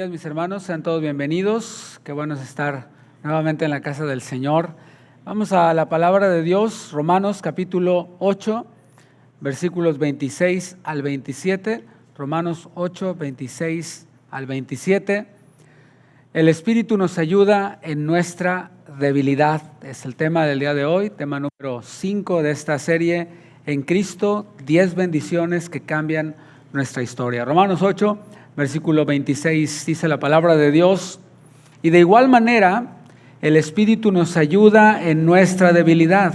días, mis hermanos, sean todos bienvenidos. Qué bueno es estar nuevamente en la casa del Señor. Vamos a la palabra de Dios, Romanos capítulo 8, versículos 26 al 27. Romanos 8, 26 al 27. El Espíritu nos ayuda en nuestra debilidad. Es el tema del día de hoy, tema número 5 de esta serie, En Cristo, 10 bendiciones que cambian nuestra historia. Romanos 8, versículo 26, dice la palabra de Dios: y de igual manera, el Espíritu nos ayuda en nuestra debilidad.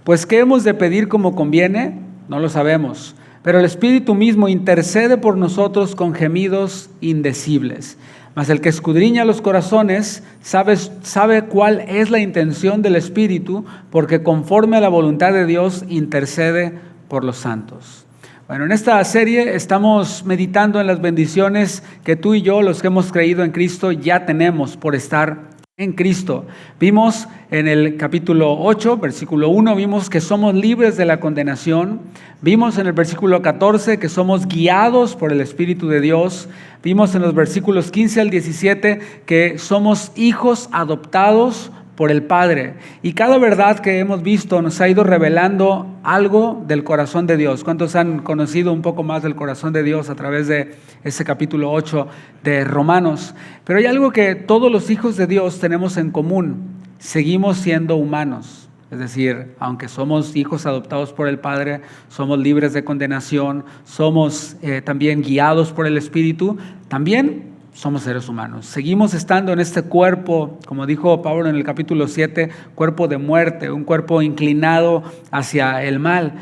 Pues, ¿qué hemos de pedir como conviene? No lo sabemos, pero el Espíritu mismo intercede por nosotros con gemidos indecibles. Mas el que escudriña los corazones sabe cuál es la intención del Espíritu, porque conforme a la voluntad de Dios intercede por los santos. Bueno, en esta serie estamos meditando en las bendiciones que tú y yo, los que hemos creído en Cristo, ya tenemos por estar en Cristo. Vimos en el capítulo 8, versículo 1, vimos que somos libres de la condenación. Vimos en el versículo 14 que somos guiados por el Espíritu de Dios. Vimos en los versículos 15 al 17 que somos hijos adoptados por el Padre. Y cada verdad que hemos visto nos ha ido revelando algo del corazón de Dios. ¿Cuántos han conocido un poco más del corazón de Dios a través de ese capítulo 8 de Romanos? Pero hay algo que todos los hijos de Dios tenemos en común: seguimos siendo humanos. Es decir, aunque somos hijos adoptados por el Padre, somos libres de condenación, somos también guiados por el Espíritu, también somos seres humanos. Seguimos estando en este cuerpo, como dijo Pablo en el capítulo 7, cuerpo de muerte, un cuerpo inclinado hacia el mal.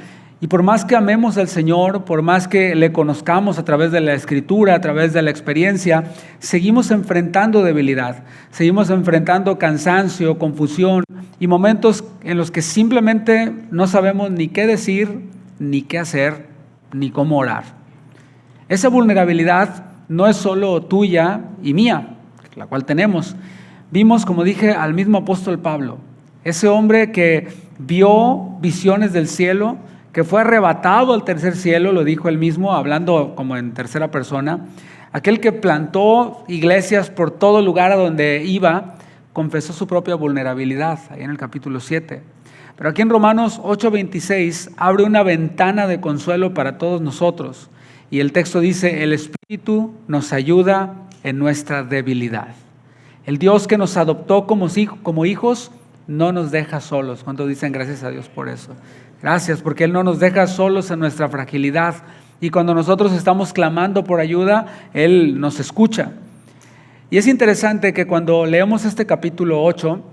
Y por más que amemos al Señor, por más que le conozcamos a través de la Escritura, a través de la experiencia, seguimos enfrentando debilidad, seguimos enfrentando cansancio, confusión y momentos en los que simplemente no sabemos ni qué decir, ni qué hacer, ni cómo orar. Esa vulnerabilidad no es solo tuya y mía, la cual tenemos. Vimos, como dije, al mismo apóstol Pablo, ese hombre que vio visiones del cielo, que fue arrebatado al tercer cielo, lo dijo él mismo, hablando como en tercera persona. Aquel que plantó iglesias por todo lugar a donde iba, confesó su propia vulnerabilidad, ahí en el capítulo 7. Pero aquí en Romanos 8:26 abre una ventana de consuelo para todos nosotros. Y el texto dice: el Espíritu nos ayuda en nuestra debilidad. El Dios que nos adoptó como hijos no nos deja solos. ¿Cuántos dicen gracias a Dios por eso? Gracias, porque Él no nos deja solos en nuestra fragilidad. Y cuando nosotros estamos clamando por ayuda, Él nos escucha. Y es interesante que cuando leemos este capítulo 8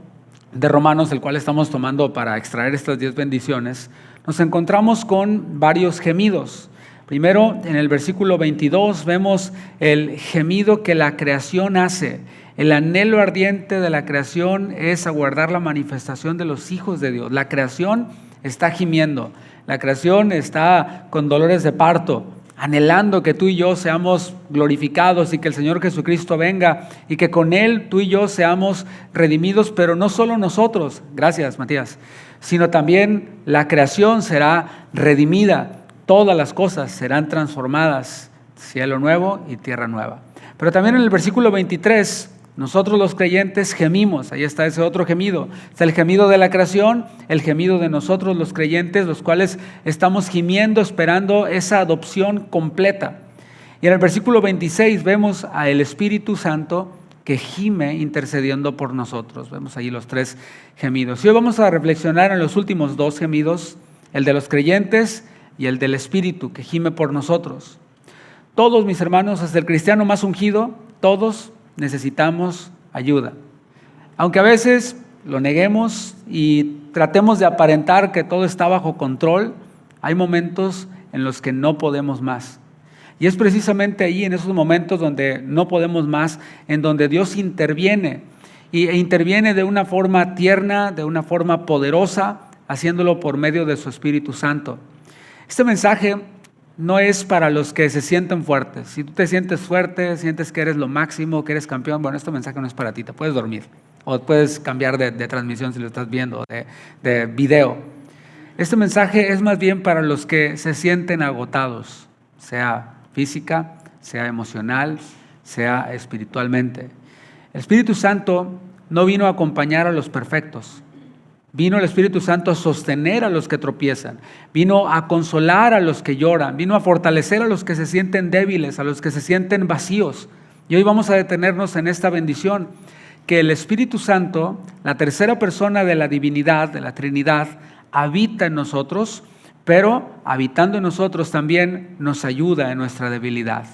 de Romanos, el cual estamos tomando para extraer estas 10 bendiciones, nos encontramos con varios gemidos. Primero, en el versículo 22 vemos el gemido que la creación hace. El anhelo ardiente de la creación es aguardar la manifestación de los hijos de Dios. La creación está gimiendo, la creación está con dolores de parto, anhelando que tú y yo seamos glorificados y que el Señor Jesucristo venga y que con Él tú y yo seamos redimidos, pero no solo nosotros, gracias Matías, sino también la creación será redimida. Todas las cosas serán transformadas, cielo nuevo y tierra nueva. Pero también en el versículo 23, nosotros los creyentes gemimos. Ahí está ese otro gemido. Está el gemido de la creación, el gemido de nosotros los creyentes, los cuales estamos gimiendo, esperando esa adopción completa. Y en el versículo 26 vemos al Espíritu Santo que gime intercediendo por nosotros. Vemos ahí los 3 gemidos. Y hoy vamos a reflexionar en los últimos 2 gemidos, el de los creyentes y el del Espíritu que gime por nosotros. Todos, mis hermanos, hasta el cristiano más ungido, todos necesitamos ayuda. Aunque a veces lo neguemos y tratemos de aparentar que todo está bajo control, hay momentos en los que no podemos más. Y es precisamente ahí, en esos momentos donde no podemos más, en donde Dios interviene. E interviene de una forma tierna, de una forma poderosa, haciéndolo por medio de su Espíritu Santo. Este mensaje no es para los que se sienten fuertes. Si tú te sientes fuerte, sientes que eres lo máximo, que eres campeón, bueno, este mensaje no es para ti, te puedes dormir. O puedes cambiar de transmisión si lo estás viendo, de video. Este mensaje es más bien para los que se sienten agotados, sea física, sea emocional, sea espiritualmente. El Espíritu Santo no vino a acompañar a los perfectos. Vino el Espíritu Santo a sostener a los que tropiezan. Vino a consolar a los que lloran. Vino a fortalecer a los que se sienten débiles, a los que se sienten vacíos. Y hoy vamos a detenernos en esta bendición, que el Espíritu Santo, la tercera persona de la divinidad, de la Trinidad, habita en nosotros, pero habitando en nosotros también nos ayuda en nuestra debilidad.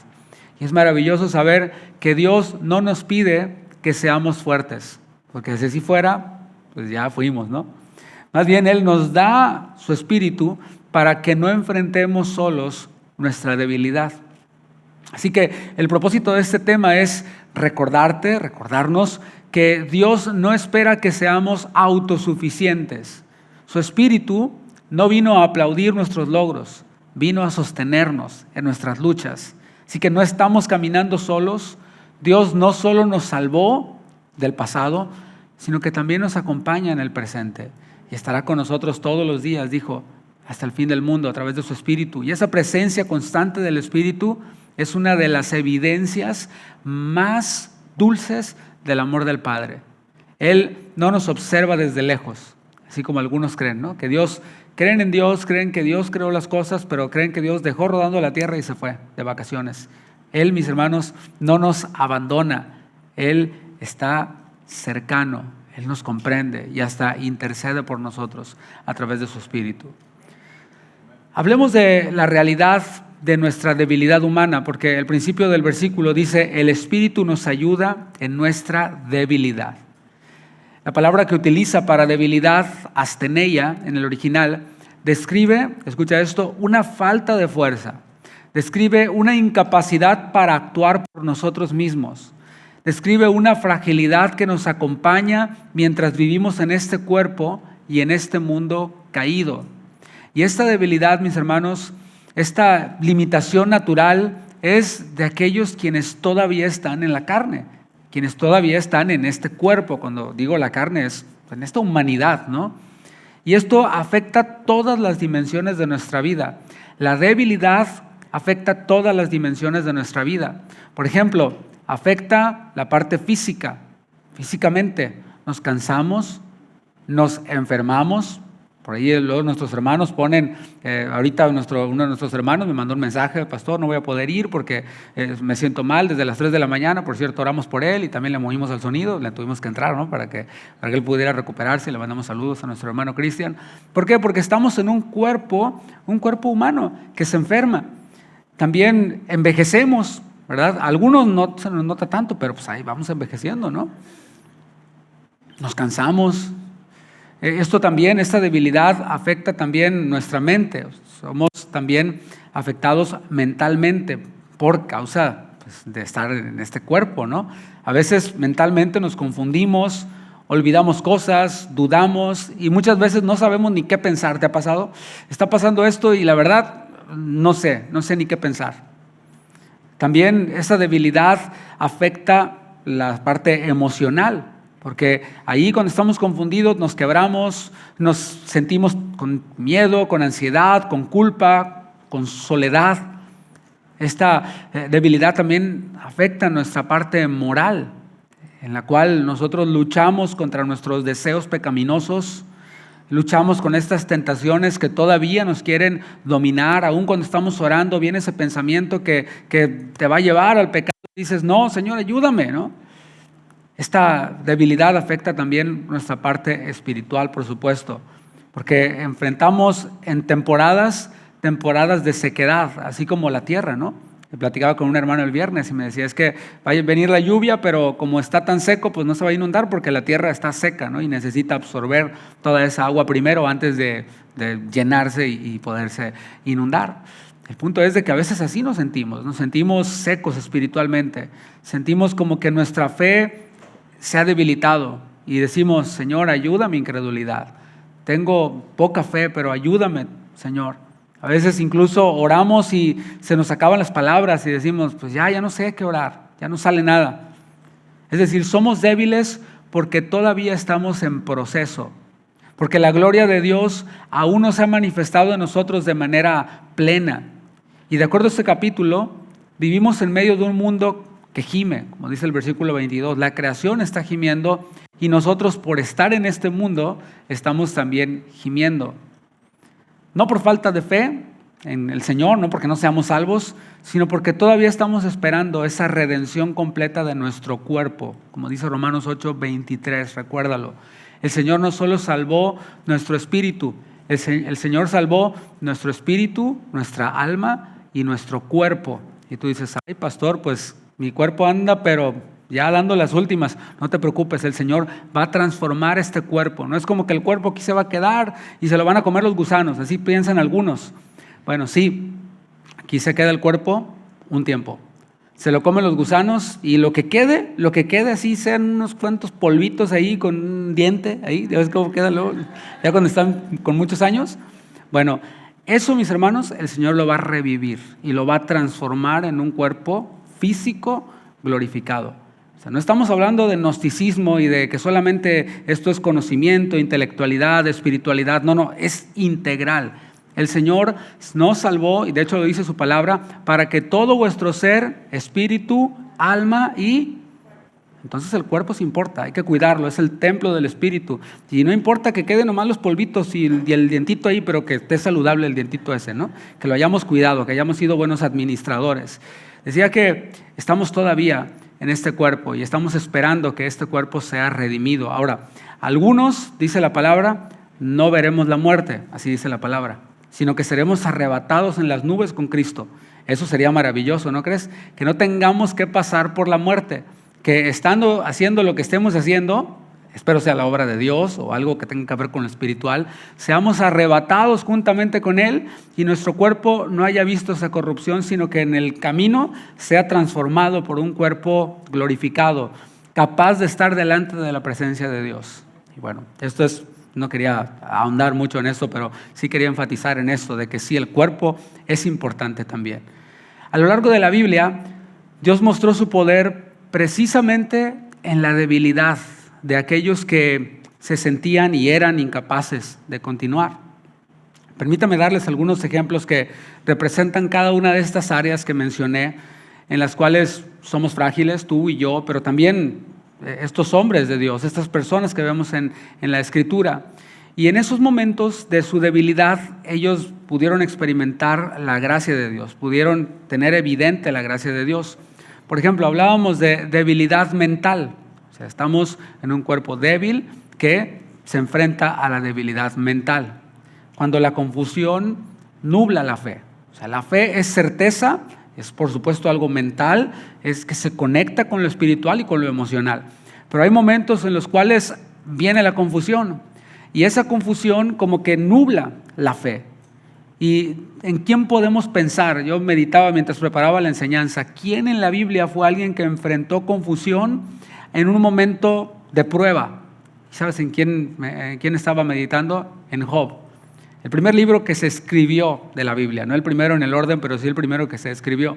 Y es maravilloso saber que Dios no nos pide que seamos fuertes, porque si así fuera, pues ya fuimos, ¿no? Más bien Él nos da su Espíritu para que no enfrentemos solos nuestra debilidad. Así que el propósito de este tema es recordarnos que Dios no espera que seamos autosuficientes. Su Espíritu no vino a aplaudir nuestros logros, vino a sostenernos en nuestras luchas. Así que no estamos caminando solos. Dios no solo nos salvó del pasado, sino que también nos acompaña en el presente y estará con nosotros todos los días, dijo, hasta el fin del mundo a través de su Espíritu. Y esa presencia constante del Espíritu es una de las evidencias más dulces del amor del Padre. Él no nos observa desde lejos, así como algunos creen, ¿no? Creen en Dios, creen que Dios creó las cosas, pero creen que Dios dejó rodando la tierra y se fue de vacaciones. Él, mis hermanos, no nos abandona. Él está cercano, Él nos comprende y hasta intercede por nosotros a través de su Espíritu. Hablemos de la realidad de nuestra debilidad humana, porque el principio del versículo dice, el Espíritu nos ayuda en nuestra debilidad. La palabra que utiliza para debilidad, asteneia, en el original, describe, escucha esto, una falta de fuerza. Describe una incapacidad para actuar por nosotros mismos. Describe una fragilidad que nos acompaña mientras vivimos en este cuerpo y en este mundo caído. Y esta debilidad, mis hermanos, esta limitación natural es de aquellos quienes todavía están en la carne, quienes todavía están en este cuerpo. Cuando digo la carne es en esta humanidad, ¿no? Y esto afecta todas las dimensiones de nuestra vida. La debilidad afecta todas las dimensiones de nuestra vida. Por ejemplo, afecta la parte física. Físicamente nos cansamos, nos enfermamos. Por ahí luego nuestros hermanos ponen, ahorita uno de nuestros hermanos me mandó un mensaje, pastor, no voy a poder ir porque me siento mal desde las 3 de la mañana. Por cierto, oramos por él y también le movimos al sonido, le tuvimos que entrar, ¿no? para que él pudiera recuperarse. Le mandamos saludos a nuestro hermano Cristian. ¿Por qué? Porque estamos en un cuerpo humano que se enferma. También envejecemos, ¿verdad? Algunos no se nos nota tanto, pero pues ahí vamos envejeciendo, ¿no? Nos cansamos. Esto también, esta debilidad afecta también nuestra mente. Somos también afectados mentalmente por causa pues, de estar en este cuerpo, ¿no? A veces mentalmente nos confundimos, olvidamos cosas, dudamos y muchas veces no sabemos ni qué pensar. ¿Te ha pasado? Está pasando esto y la verdad no sé ni qué pensar. También esa debilidad afecta la parte emocional. Porque ahí cuando estamos confundidos nos quebramos, nos sentimos con miedo, con ansiedad, con culpa, con soledad. Esta debilidad también afecta nuestra parte moral, en la cual nosotros luchamos contra nuestros deseos pecaminosos, luchamos con estas tentaciones que todavía nos quieren dominar. Aún cuando estamos orando viene ese pensamiento que te va a llevar al pecado. Dices, no, Señor, ayúdame, ¿no? Esta debilidad afecta también nuestra parte espiritual, por supuesto, porque enfrentamos en temporadas de sequedad, así como la tierra, ¿no? Platicaba con un hermano el viernes y me decía, es que va a venir la lluvia, pero como está tan seco, pues no se va a inundar porque la tierra está seca, ¿no? Y necesita absorber toda esa agua primero antes de llenarse y poderse inundar. El punto es de que a veces así nos sentimos secos espiritualmente, sentimos como que nuestra fe se ha debilitado y decimos, Señor, ayuda a mi incredulidad. Tengo poca fe, pero ayúdame, Señor. A veces incluso oramos y se nos acaban las palabras y decimos, pues ya no sé qué orar, ya no sale nada. Es decir, somos débiles porque todavía estamos en proceso, porque la gloria de Dios aún no se ha manifestado en nosotros de manera plena. Y de acuerdo a este capítulo, vivimos en medio de un mundo que gime, como dice el versículo 22, la creación está gimiendo y nosotros por estar en este mundo estamos también gimiendo. No por falta de fe en el Señor, no porque no seamos salvos, sino porque todavía estamos esperando esa redención completa de nuestro cuerpo, como dice Romanos 8:23, recuérdalo. El Señor no solo salvó nuestro espíritu, el Señor salvó nuestro espíritu, nuestra alma y nuestro cuerpo. Y tú dices, ay pastor, pues mi cuerpo anda, pero ya dando las últimas. No te preocupes, el Señor va a transformar este cuerpo. No es como que el cuerpo aquí se va a quedar y se lo van a comer los gusanos, así piensan algunos. Bueno, sí, aquí se queda el cuerpo un tiempo. Se lo comen los gusanos y lo que quede así sean unos cuantos polvitos ahí con un diente ahí. ¿Ya ves cómo queda luego? Ya cuando están con muchos años. Bueno, eso, mis hermanos, el Señor lo va a revivir y lo va a transformar en un cuerpo físico glorificado. O sea, no estamos hablando de gnosticismo y de que solamente esto es conocimiento, intelectualidad, espiritualidad. No, es integral. El Señor nos salvó, y de hecho lo dice su palabra, para que todo vuestro ser, espíritu, alma y... Entonces el cuerpo se importa, hay que cuidarlo, es el templo del Espíritu. Y no importa que queden nomás los polvitos y el dientito ahí, pero que esté saludable el dientito ese, ¿no? Que lo hayamos cuidado, que hayamos sido buenos administradores. Decía que estamos todavía en este cuerpo y estamos esperando que este cuerpo sea redimido. Ahora, algunos, dice la palabra, no veremos la muerte, así dice la palabra, sino que seremos arrebatados en las nubes con Cristo. Eso sería maravilloso, ¿no crees? Que no tengamos que pasar por la muerte, que estando haciendo lo que estemos haciendo, espero sea la obra de Dios o algo que tenga que ver con lo espiritual, seamos arrebatados juntamente con Él y nuestro cuerpo no haya visto esa corrupción, sino que en el camino sea transformado por un cuerpo glorificado, capaz de estar delante de la presencia de Dios. Y bueno, esto es... No quería ahondar mucho en esto, pero sí quería enfatizar en esto, de que sí, el cuerpo es importante también. A lo largo de la Biblia, Dios mostró su poder precisamente en la debilidad de aquellos que se sentían y eran incapaces de continuar. Permítame darles algunos ejemplos que representan cada una de estas áreas que mencioné, en las cuales somos frágiles, tú y yo, pero también estos hombres de Dios, estas personas que vemos en la Escritura. Y en esos momentos de su debilidad, ellos pudieron experimentar la gracia de Dios, pudieron tener evidente la gracia de Dios. Por ejemplo, hablábamos de debilidad mental. O sea, estamos en un cuerpo débil que se enfrenta a la debilidad mental. Cuando la confusión nubla la fe. O sea, la fe es certeza, es por supuesto algo mental, es que se conecta con lo espiritual y con lo emocional. Pero hay momentos en los cuales viene la confusión y esa confusión como que nubla la fe. ¿Y en quién podemos pensar? Yo meditaba mientras preparaba la enseñanza. ¿Quién en la Biblia fue alguien que enfrentó confusión en un momento de prueba? ¿Sabes en quién estaba meditando? En Job. El primer libro que se escribió de la Biblia, no el primero en el orden, pero sí el primero que se escribió.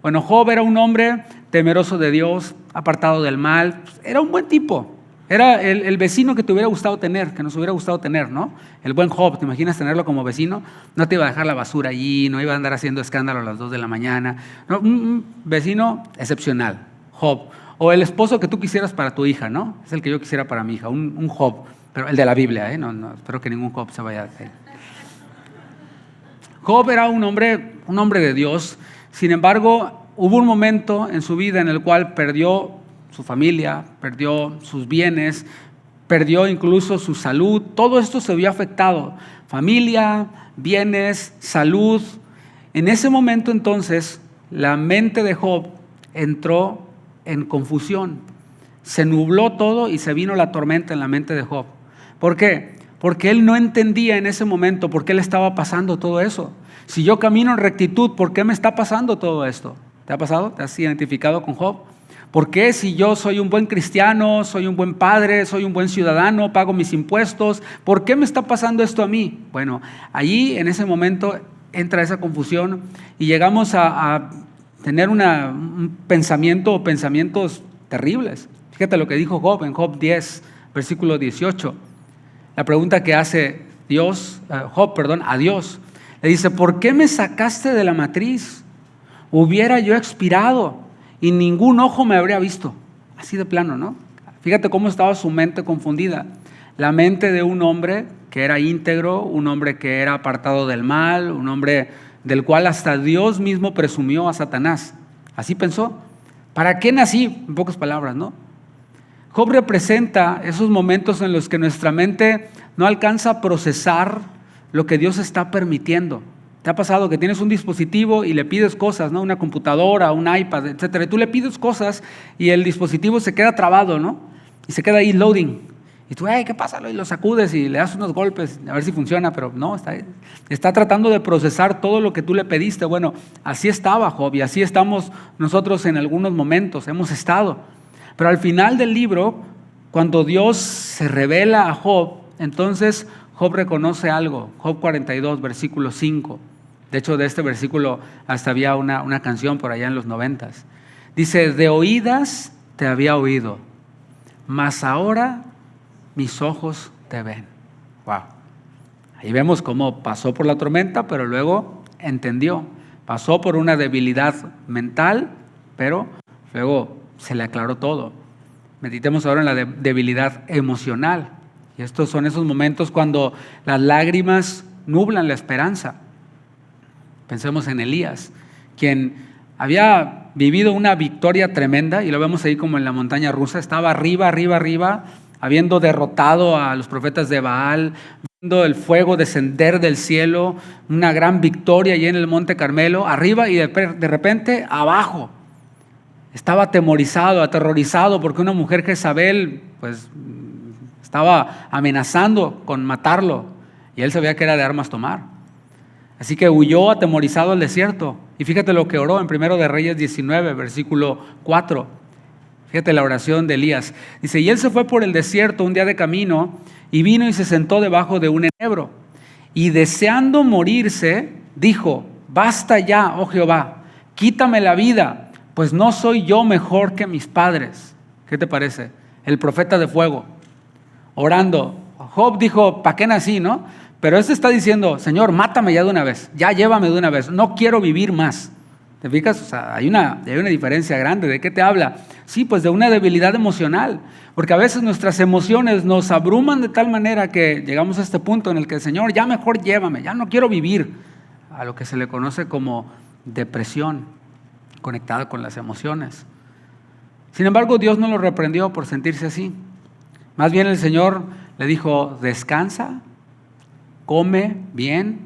Bueno, Job era un hombre temeroso de Dios, apartado del mal, era un buen tipo. Era el vecino que te hubiera gustado tener, que nos hubiera gustado tener, ¿no? El buen Job, ¿te imaginas tenerlo como vecino? No te iba a dejar la basura allí, no iba a andar haciendo escándalo a las 2 de la mañana. No, un vecino excepcional, Job. O el esposo que tú quisieras para tu hija, ¿no? Es el que yo quisiera para mi hija, un Job, pero el de la Biblia, ¿eh? No, espero que ningún Job se vaya a hacer. Job era un hombre de Dios. Sin embargo, hubo un momento en su vida en el cual perdió su familia, perdió sus bienes, perdió incluso su salud. Todo esto se vio afectado. Familia, bienes, salud. En ese momento entonces, la mente de Job entró en confusión. Se nubló todo y se vino la tormenta en la mente de Job. ¿Por qué? Porque él no entendía en ese momento por qué le estaba pasando todo eso. Si yo camino en rectitud, ¿por qué me está pasando todo esto? ¿Te ha pasado? ¿Te has identificado con Job? ¿Por qué si yo soy un buen cristiano, soy un buen padre, soy un buen ciudadano, pago mis impuestos, ¿por qué me está pasando esto a mí? Bueno, allí en ese momento entra esa confusión y llegamos a tener un pensamiento o pensamientos terribles. Fíjate lo que dijo Job en Job 10, versículo 18. La pregunta que hace Job a Dios, le dice, ¿por qué me sacaste de la matriz? Hubiera yo expirado y ningún ojo me habría visto. Así de plano, ¿no? Fíjate cómo estaba su mente confundida. La mente de un hombre que era íntegro, un hombre que era apartado del mal, un hombre del cual hasta Dios mismo presumió a Satanás. Así pensó. ¿Para qué nací? En pocas palabras, ¿no? Job representa esos momentos en los que nuestra mente no alcanza a procesar lo que Dios está permitiendo. ¿Te ha pasado que tienes un dispositivo y le pides cosas, ¿no? Una computadora, un iPad, etcétera? Y tú le pides cosas y el dispositivo se queda trabado, ¿no? Y se queda ahí loading. Y tú, ¿qué pasa? Y lo sacudes y le das unos golpes a ver si funciona, pero no, está tratando de procesar todo lo que tú le pediste. Bueno, así estaba Job y así estamos nosotros en algunos momentos, hemos estado. Pero al final del libro, cuando Dios se revela a Job, entonces Job reconoce algo. Job 42, versículo 5. De hecho, de este versículo hasta había una canción por allá en los 90s. Dice, de oídas te había oído, mas ahora mis ojos te ven. Wow. Ahí vemos cómo pasó por la tormenta, pero luego entendió. Pasó por una debilidad mental, pero luego se le aclaró todo. Meditemos ahora en la debilidad emocional. Y estos son esos momentos cuando las lágrimas nublan la esperanza. Pensemos en Elías, quien había vivido una victoria tremenda, y lo vemos ahí como en la montaña rusa, estaba arriba, habiendo derrotado a los profetas de Baal, viendo el fuego descender del cielo, una gran victoria allí en el Monte Carmelo, arriba y de repente abajo. Estaba aterrorizado porque una mujer Jezabel pues estaba amenazando con matarlo y él sabía que era de armas tomar. Así que huyó atemorizado al desierto. Y fíjate lo que oró en 1 de Reyes 19, versículo 4. Fíjate la oración de Elías. Dice, y él se fue por el desierto un día de camino y vino y se sentó debajo de un enebro. Y deseando morirse, dijo, basta ya, oh Jehová, quítame la vida, pues no soy yo mejor que mis padres. ¿Qué te parece? El profeta de fuego, orando. Job dijo, ¿para qué nací, no? Pero este está diciendo, Señor, mátame ya de una vez, ya llévame de una vez, no quiero vivir más. ¿Te fijas? O sea, hay una diferencia grande. ¿De qué te habla? Sí, pues de una debilidad emocional, porque a veces nuestras emociones nos abruman de tal manera que llegamos a este punto en el que, Señor, ya mejor llévame, ya no quiero vivir, a lo que se le conoce como depresión, conectada con las emociones. Sin embargo, Dios no lo reprendió por sentirse así. Más bien el Señor le dijo, descansa, come bien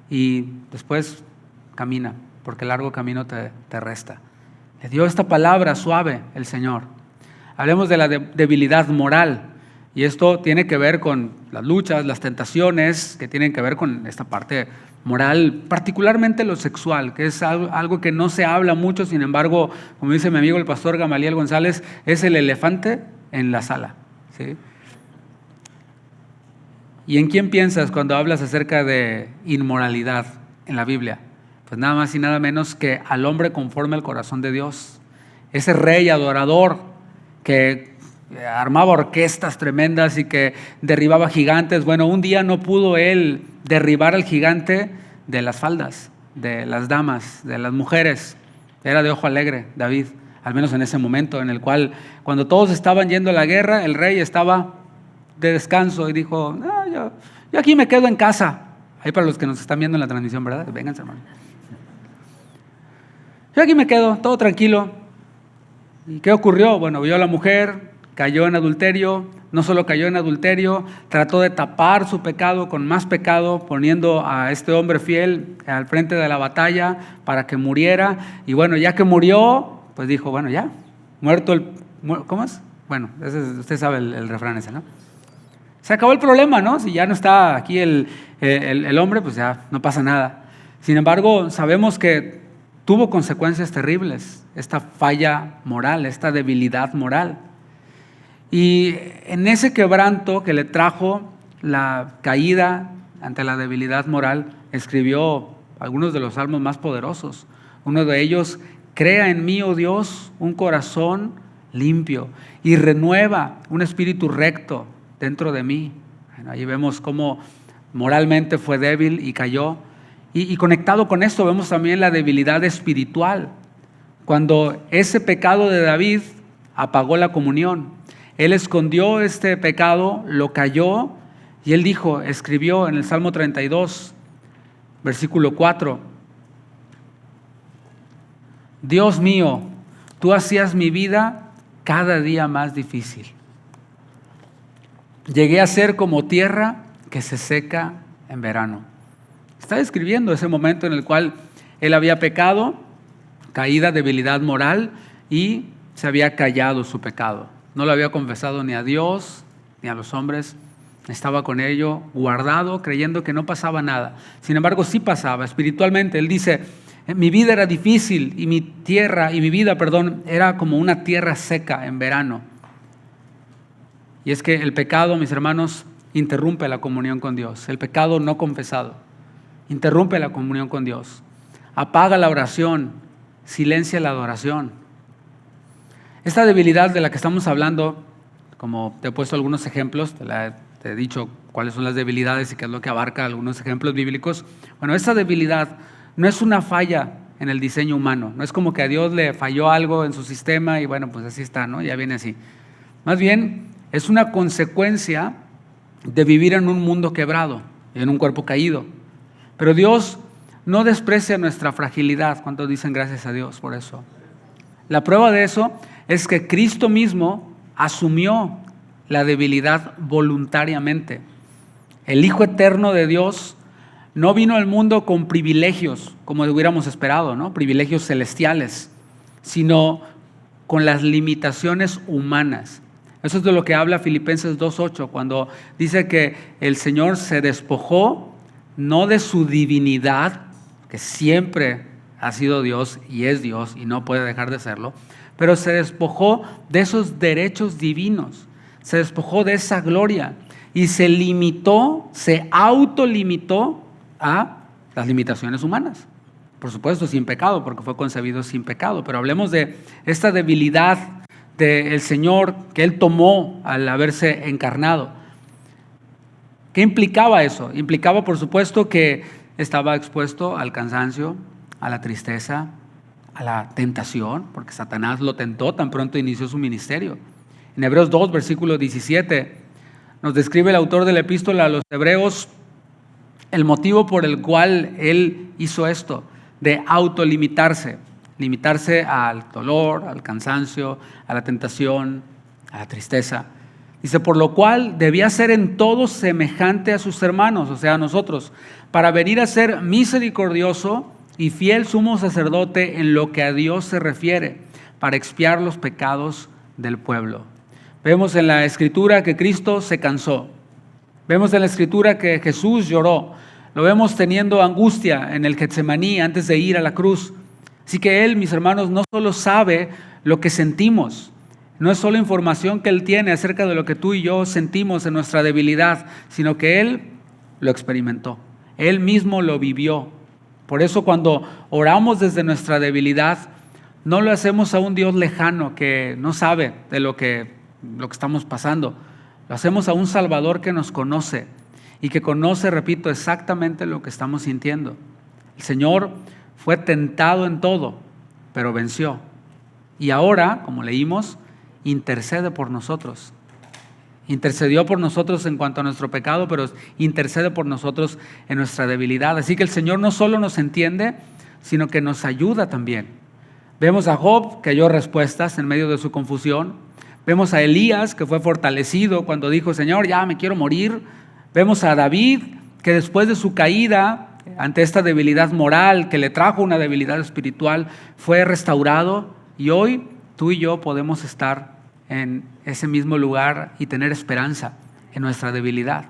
y después camina, porque el largo camino te resta. Le dio esta palabra suave el Señor. Hablemos de la debilidad moral, y esto tiene que ver con las luchas, las tentaciones, que tienen que ver con esta parte moral, particularmente lo sexual, que es algo que no se habla mucho. Sin embargo, como dice mi amigo el pastor Gamaliel González, es el elefante en la sala, ¿sí? ¿Y en quién piensas cuando hablas acerca de inmoralidad en la Biblia? Pues nada más y nada menos que al hombre conforme al corazón de Dios. Ese rey adorador que armaba orquestas tremendas y que derribaba gigantes. Bueno, un día no pudo él derribar al gigante de las faldas, de las damas, de las mujeres. Era de ojo alegre, David, al menos en ese momento en el cual, cuando todos estaban yendo a la guerra, el rey estaba de descanso y dijo, no, yo aquí me quedo en casa. Ahí para los que nos están viendo en la transmisión, ¿verdad? Vénganse, hermano. Yo aquí me quedo, todo tranquilo. ¿Y qué ocurrió? Bueno, vio a la mujer, cayó en adulterio. No solo cayó en adulterio, trató de tapar su pecado con más pecado, poniendo a este hombre fiel al frente de la batalla para que muriera. Y bueno, ya que murió, pues dijo, bueno, ya, muerto ¿cómo es? Bueno, usted sabe el refrán ese, ¿no? Se acabó el problema, ¿no? Si ya no está aquí el hombre, pues ya no pasa nada. Sin embargo, sabemos que tuvo consecuencias terribles, esta falla moral, esta debilidad moral. Y en ese quebranto que le trajo la caída ante la debilidad moral, escribió algunos de los salmos más poderosos. Uno de ellos, crea en mí, oh Dios, un corazón limpio y renueva un espíritu recto dentro de mí. Bueno, ahí vemos cómo moralmente fue débil y cayó. Y conectado con esto vemos también la debilidad espiritual. cuando ese pecado de David apagó la comunión. Él escondió este pecado, lo calló, y él dijo, escribió en el Salmo 32, versículo 4, Dios mío, tú hacías mi vida cada día más difícil. Llegué a ser como tierra que se seca en verano. Está describiendo ese momento en el cual él había pecado, caída, debilidad moral, y se había callado su pecado. No lo había confesado ni a Dios ni a los hombres. Estaba con ello guardado, creyendo que no pasaba nada. Sin embargo, sí pasaba espiritualmente. Él dice, mi vida era difícil y mi vida, era como una tierra seca en verano. Y es que el pecado, mis hermanos, interrumpe la comunión con Dios. El pecado no confesado interrumpe la comunión con Dios. Apaga la oración, silencia la adoración. Esta debilidad de la que estamos hablando, como te he puesto algunos ejemplos, te he dicho cuáles son las debilidades y qué es lo que abarca algunos ejemplos bíblicos. Bueno, esta debilidad no es una falla en el diseño humano. No es como que a Dios le falló algo en su sistema y bueno, pues así está, ¿no? Ya viene así. Más bien, es una consecuencia de vivir en un mundo quebrado, en un cuerpo caído. Pero Dios no desprecia nuestra fragilidad. ¿Cuántos dicen gracias a Dios por eso? La prueba de eso es que Cristo mismo asumió la debilidad voluntariamente. El Hijo eterno de Dios no vino al mundo con privilegios, como hubiéramos esperado, ¿no? Privilegios celestiales, sino con las limitaciones humanas. Eso es de lo que habla Filipenses 2:8, cuando dice que el Señor se despojó no de su divinidad, que siempre ha sido Dios y es Dios y no puede dejar de serlo, pero se despojó de esos derechos divinos, se despojó de esa gloria y se autolimitó a las limitaciones humanas. Por supuesto, sin pecado, porque fue concebido sin pecado, pero hablemos de esta debilidad del Señor que Él tomó al haberse encarnado. ¿Qué implicaba eso? Implicaba, por supuesto, que estaba expuesto al cansancio, a la tristeza, a la tentación, porque Satanás lo tentó tan pronto inició su ministerio. En Hebreos 2, versículo 17, nos describe el autor de la epístola a los Hebreos el motivo por el cual él hizo esto, de autolimitarse, limitarse al dolor, al cansancio, a la tentación, a la tristeza. Dice, por lo cual debía ser en todo semejante a sus hermanos, o sea, a nosotros, para venir a ser misericordioso y fiel sumo sacerdote en lo que a Dios se refiere, para expiar los pecados del pueblo. Vemos en la Escritura que Cristo se cansó. Vemos en la Escritura que Jesús lloró. Lo vemos teniendo angustia en el Getsemaní antes de ir a la cruz. Así que Él, mis hermanos, no solo sabe lo que sentimos, no es solo información que Él tiene acerca de lo que tú y yo sentimos en nuestra debilidad, sino que Él lo experimentó. Él mismo lo vivió. Por eso cuando oramos desde nuestra debilidad, no lo hacemos a un Dios lejano que no sabe de lo que estamos pasando. Lo hacemos a un Salvador que nos conoce y que conoce, repito, exactamente lo que estamos sintiendo. El Señor fue tentado en todo, pero venció. Y ahora, como leímos, intercede por nosotros. Intercedió por nosotros en cuanto a nuestro pecado, pero intercede por nosotros en nuestra debilidad. Así que el Señor no solo nos entiende, sino que nos ayuda también. Vemos a Job que halló respuestas en medio de su confusión. Vemos a Elías que fue fortalecido cuando dijo, Señor, ya me quiero morir. Vemos a David que después de su caída, ante esta debilidad moral que le trajo una debilidad espiritual, fue restaurado. Y hoy tú y yo podemos estar en ese mismo lugar y tener esperanza en nuestra debilidad.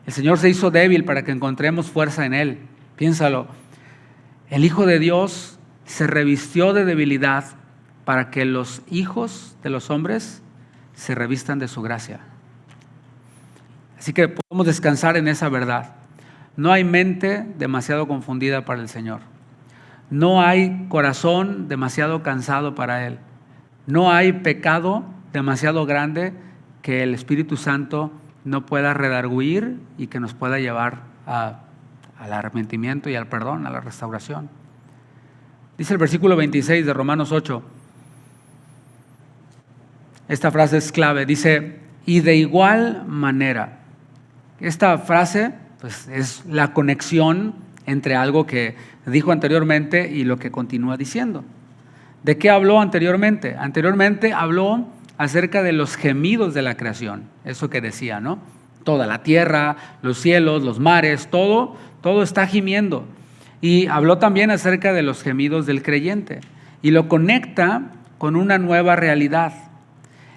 El Señor se hizo débil para que encontremos fuerza en Él. Piénsalo. El Hijo de Dios se revistió de debilidad para que los hijos de los hombres se revistan de su gracia. Así que podemos descansar en esa verdad. No hay mente demasiado confundida para el Señor. No hay corazón demasiado cansado para Él. No hay pecado demasiado grande que el Espíritu Santo no pueda redarguir y que nos pueda llevar al arrepentimiento y al perdón, a la restauración. Dice el versículo 26 de Romanos 8. Esta frase es clave. Dice, y de igual manera. Esta frase pues, es la conexión entre algo que dijo anteriormente y lo que continúa diciendo. ¿De qué habló anteriormente? Anteriormente habló acerca de los gemidos de la creación. Eso que decía, ¿no? Toda la tierra, los cielos, los mares, todo está gimiendo. Y habló también acerca de los gemidos del creyente. Y lo conecta con una nueva realidad.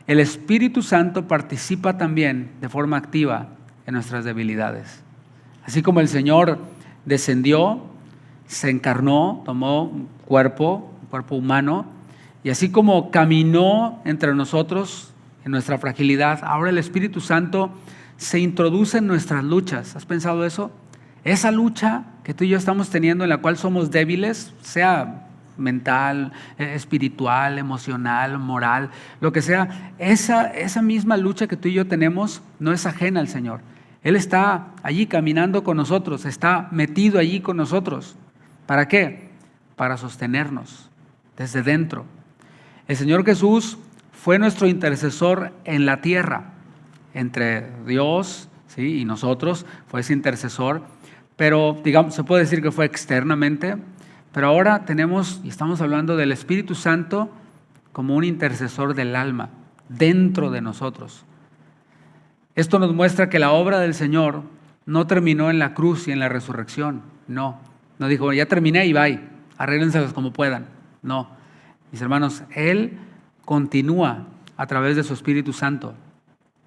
El Espíritu Santo participa también de forma activa en nuestras debilidades. Así como el Señor descendió, se encarnó, tomó un cuerpo humano, y así como caminó entre nosotros en nuestra fragilidad, ahora el Espíritu Santo se introduce en nuestras luchas. ¿Has pensado eso? Esa lucha que tú y yo estamos teniendo, en la cual somos débiles, sea mental, espiritual, emocional, moral, lo que sea, esa misma lucha que tú y yo tenemos no es ajena al Señor. Él está allí caminando con nosotros, está metido allí con nosotros. ¿Para qué? Para sostenernos desde dentro. El Señor Jesús fue nuestro intercesor en la tierra, entre Dios, ¿sí?, y nosotros, fue ese intercesor, pero digamos, se puede decir que fue externamente, pero ahora tenemos, y estamos hablando del Espíritu Santo como un intercesor del alma, dentro de nosotros. Esto nos muestra que la obra del Señor no terminó en la cruz y en la resurrección. No dijo, ya terminé y bye, arréglenselas como puedan. No, mis hermanos, Él continúa a través de su Espíritu Santo.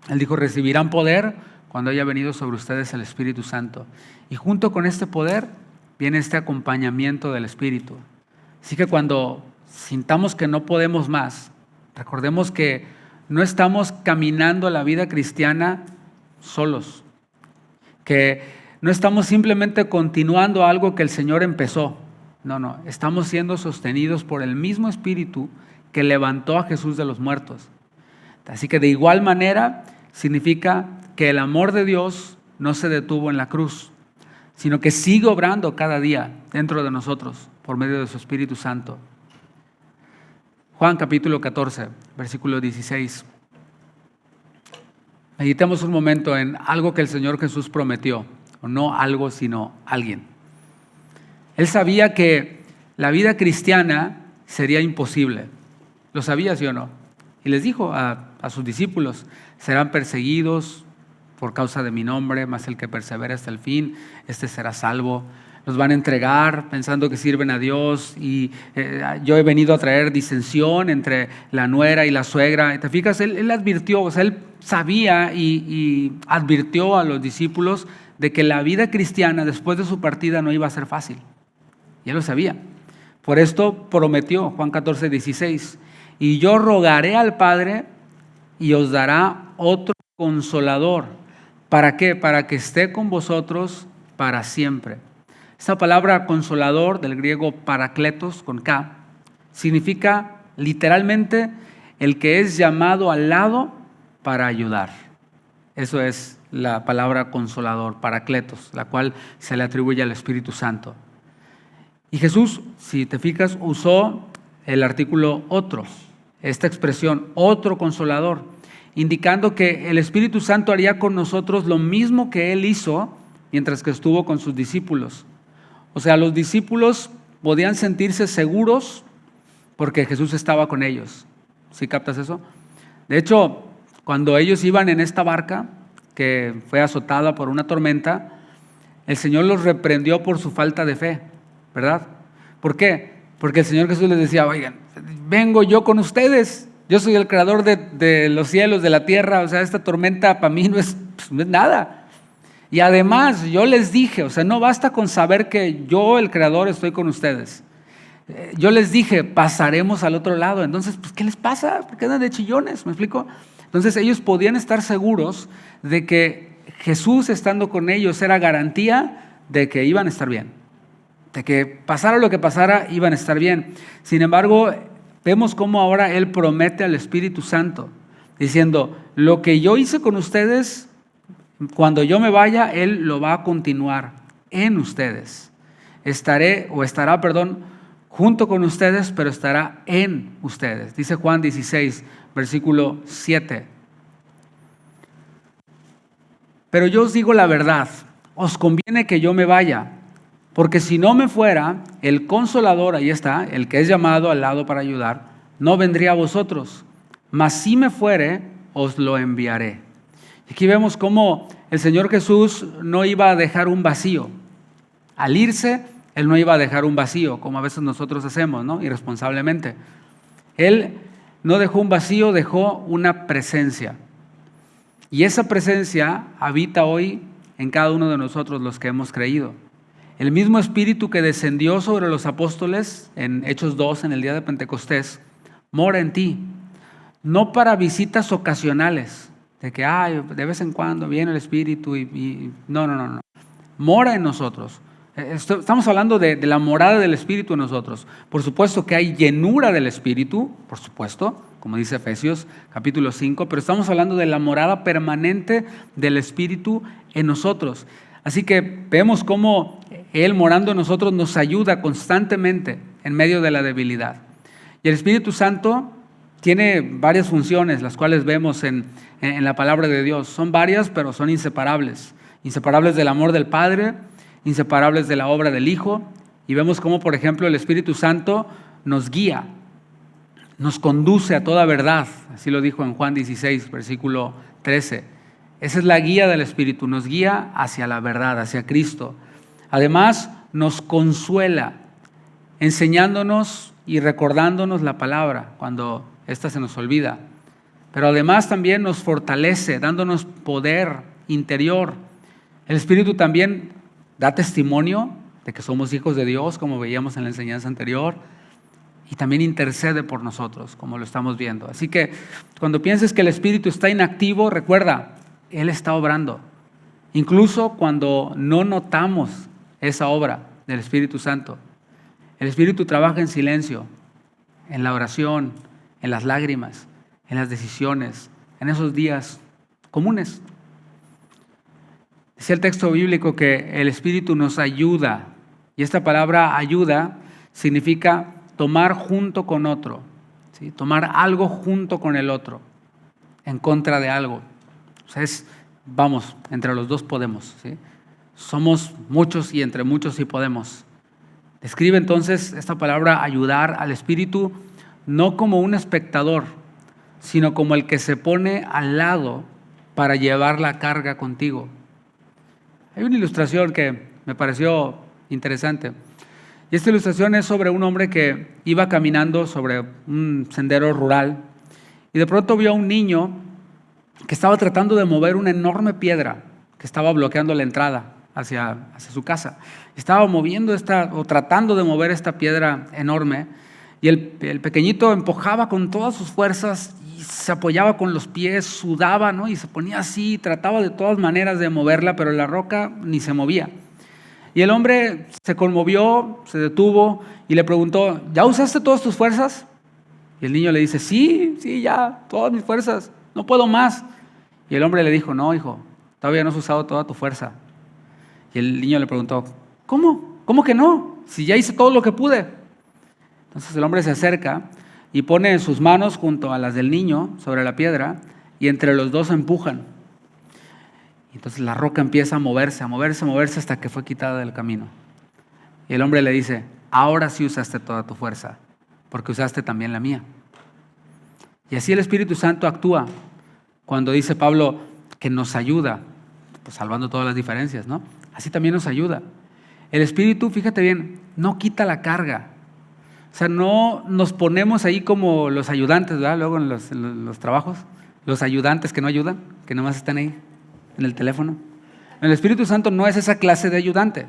Él dijo, recibirán poder cuando haya venido sobre ustedes el Espíritu Santo. Y junto con este poder viene este acompañamiento del Espíritu. Así que cuando sintamos que no podemos más, recordemos que no estamos caminando la vida cristiana solos, que no estamos simplemente continuando algo que el Señor empezó. No, estamos siendo sostenidos por el mismo Espíritu que levantó a Jesús de los muertos. Así que de igual manera significa que el amor de Dios no se detuvo en la cruz, sino que sigue obrando cada día dentro de nosotros por medio de su Espíritu Santo. Juan capítulo 14, versículo 16. Meditemos un momento en algo que el Señor Jesús prometió, o no algo, sino alguien. Él sabía que la vida cristiana sería imposible. ¿Lo sabía, sí o no? Y les dijo a sus discípulos, serán perseguidos por causa de mi nombre, mas el que persevere hasta el fin, este será salvo. Los van a entregar pensando que sirven a Dios y yo he venido a traer disensión entre la nuera y la suegra. ¿Te fijas? Él advirtió, o sea, él sabía y advirtió a los discípulos de que la vida cristiana después de su partida no iba a ser fácil. Ya lo sabía. Por esto prometió, Juan 14, 16, y yo rogaré al Padre y os dará otro consolador. ¿Para qué? Para que esté con vosotros para siempre. Esta palabra consolador, del griego parakletos, con K, significa literalmente el que es llamado al lado para ayudar. Eso es la palabra consolador, parakletos, la cual se le atribuye al Espíritu Santo. Y Jesús, si te fijas, usó el artículo otro, esta expresión, otro consolador, indicando que el Espíritu Santo haría con nosotros lo mismo que Él hizo mientras que estuvo con sus discípulos. O sea, los discípulos podían sentirse seguros porque Jesús estaba con ellos. ¿Sí captas eso? De hecho, cuando ellos iban en esta barca que fue azotada por una tormenta, el Señor los reprendió por su falta de fe, ¿verdad? ¿Por qué? Porque el Señor Jesús les decía, oigan, vengo yo con ustedes, yo soy el creador de los cielos, de la tierra, o sea, esta tormenta para mí no es nada. Y además yo les dije, o sea, no basta con saber que yo, el creador, estoy con ustedes. Yo les dije, pasaremos al otro lado. Entonces, pues, ¿qué les pasa? ¿Por qué andan de chillones? ¿Me explico? Entonces ellos podían estar seguros de que Jesús estando con ellos era garantía de que iban a estar bien. De que pasara lo que pasara, iban a estar bien. Sin embargo, vemos cómo ahora Él promete al Espíritu Santo, diciendo, lo que yo hice con ustedes, cuando yo me vaya, Él lo va a continuar en ustedes. Estará junto con ustedes, pero estará en ustedes. Dice Juan 16, versículo 7. Pero yo os digo la verdad, os conviene que yo me vaya, porque si no me fuera, el Consolador, ahí está, el que es llamado al lado para ayudar, no vendría a vosotros, mas si me fuere, os lo enviaré. Aquí vemos cómo el Señor Jesús no iba a dejar un vacío. Al irse, Él no iba a dejar un vacío, como a veces nosotros hacemos, ¿no? Irresponsablemente. Él no dejó un vacío, dejó una presencia. Y esa presencia habita hoy en cada uno de nosotros los que hemos creído. El mismo Espíritu que descendió sobre los apóstoles en Hechos 2, en el día de Pentecostés, mora en ti. No para visitas ocasionales, de que de vez en cuando viene el Espíritu no. Mora en nosotros. Estamos hablando de la morada del Espíritu en nosotros. Por supuesto que hay llenura del Espíritu, por supuesto, como dice Efesios capítulo 5, pero estamos hablando de la morada permanente del Espíritu en nosotros. Así que vemos cómo Él morando en nosotros nos ayuda constantemente en medio de la debilidad. Y el Espíritu Santo tiene varias funciones, las cuales vemos en la palabra de Dios. Son varias, pero son inseparables. Inseparables del amor del Padre, inseparables de la obra del Hijo. Y vemos cómo, por ejemplo, el Espíritu Santo nos guía, nos conduce a toda verdad. Así lo dijo en Juan 16, versículo 13. Esa es la guía del Espíritu, nos guía hacia la verdad, hacia Cristo. Además, nos consuela, enseñándonos y recordándonos la palabra cuando ésta se nos olvida. Pero además también nos fortalece, dándonos poder interior. El Espíritu también da testimonio de que somos hijos de Dios, como veíamos en la enseñanza anterior, y también intercede por nosotros, como lo estamos viendo. Así que cuando pienses que el Espíritu está inactivo, recuerda, Él está obrando. Incluso cuando no notamos esa obra del Espíritu Santo. El Espíritu trabaja en silencio, en la oración, en las lágrimas, en las decisiones, en esos días comunes. Dice el texto bíblico que el Espíritu nos ayuda, y esta palabra ayuda significa tomar junto con otro, ¿sí? Tomar algo junto con el otro, en contra de algo. O sea, vamos, entre los dos podemos, ¿sí? Somos muchos y entre muchos sí podemos. Describe entonces esta palabra ayudar al Espíritu no como un espectador, sino como el que se pone al lado para llevar la carga contigo. Hay una ilustración que me pareció interesante. Y esta ilustración es sobre un hombre que iba caminando sobre un sendero rural y de pronto vio a un niño que estaba tratando de mover una enorme piedra que estaba bloqueando la entrada hacia su casa. Estaba moviendo tratando de mover esta piedra enorme y el pequeñito empujaba con todas sus fuerzas y se apoyaba con los pies, sudaba, ¿no? Y se ponía así, trataba de todas maneras de moverla, pero la roca ni se movía. Y el hombre se conmovió, se detuvo y le preguntó, ¿ya usaste todas tus fuerzas? Y el niño le dice, sí, ya, todas mis fuerzas, no puedo más. Y el hombre le dijo, no, hijo, todavía no has usado toda tu fuerza. Y el niño le preguntó, ¿cómo? ¿Cómo que no? Si ya hice todo lo que pude. Entonces el hombre se acerca y pone sus manos junto a las del niño sobre la piedra y entre los dos empujan. Entonces la roca empieza a moverse hasta que fue quitada del camino. Y el hombre le dice, ahora sí usaste toda tu fuerza, porque usaste también la mía. Y así el Espíritu Santo actúa cuando dice Pablo que nos ayuda, pues salvando todas las diferencias, ¿no? Así también nos ayuda. El Espíritu, fíjate bien, no quita la carga. O sea, no nos ponemos ahí como los ayudantes, ¿verdad? Luego en los trabajos, los ayudantes que no ayudan, que nomás están ahí en el teléfono. El Espíritu Santo no es esa clase de ayudante,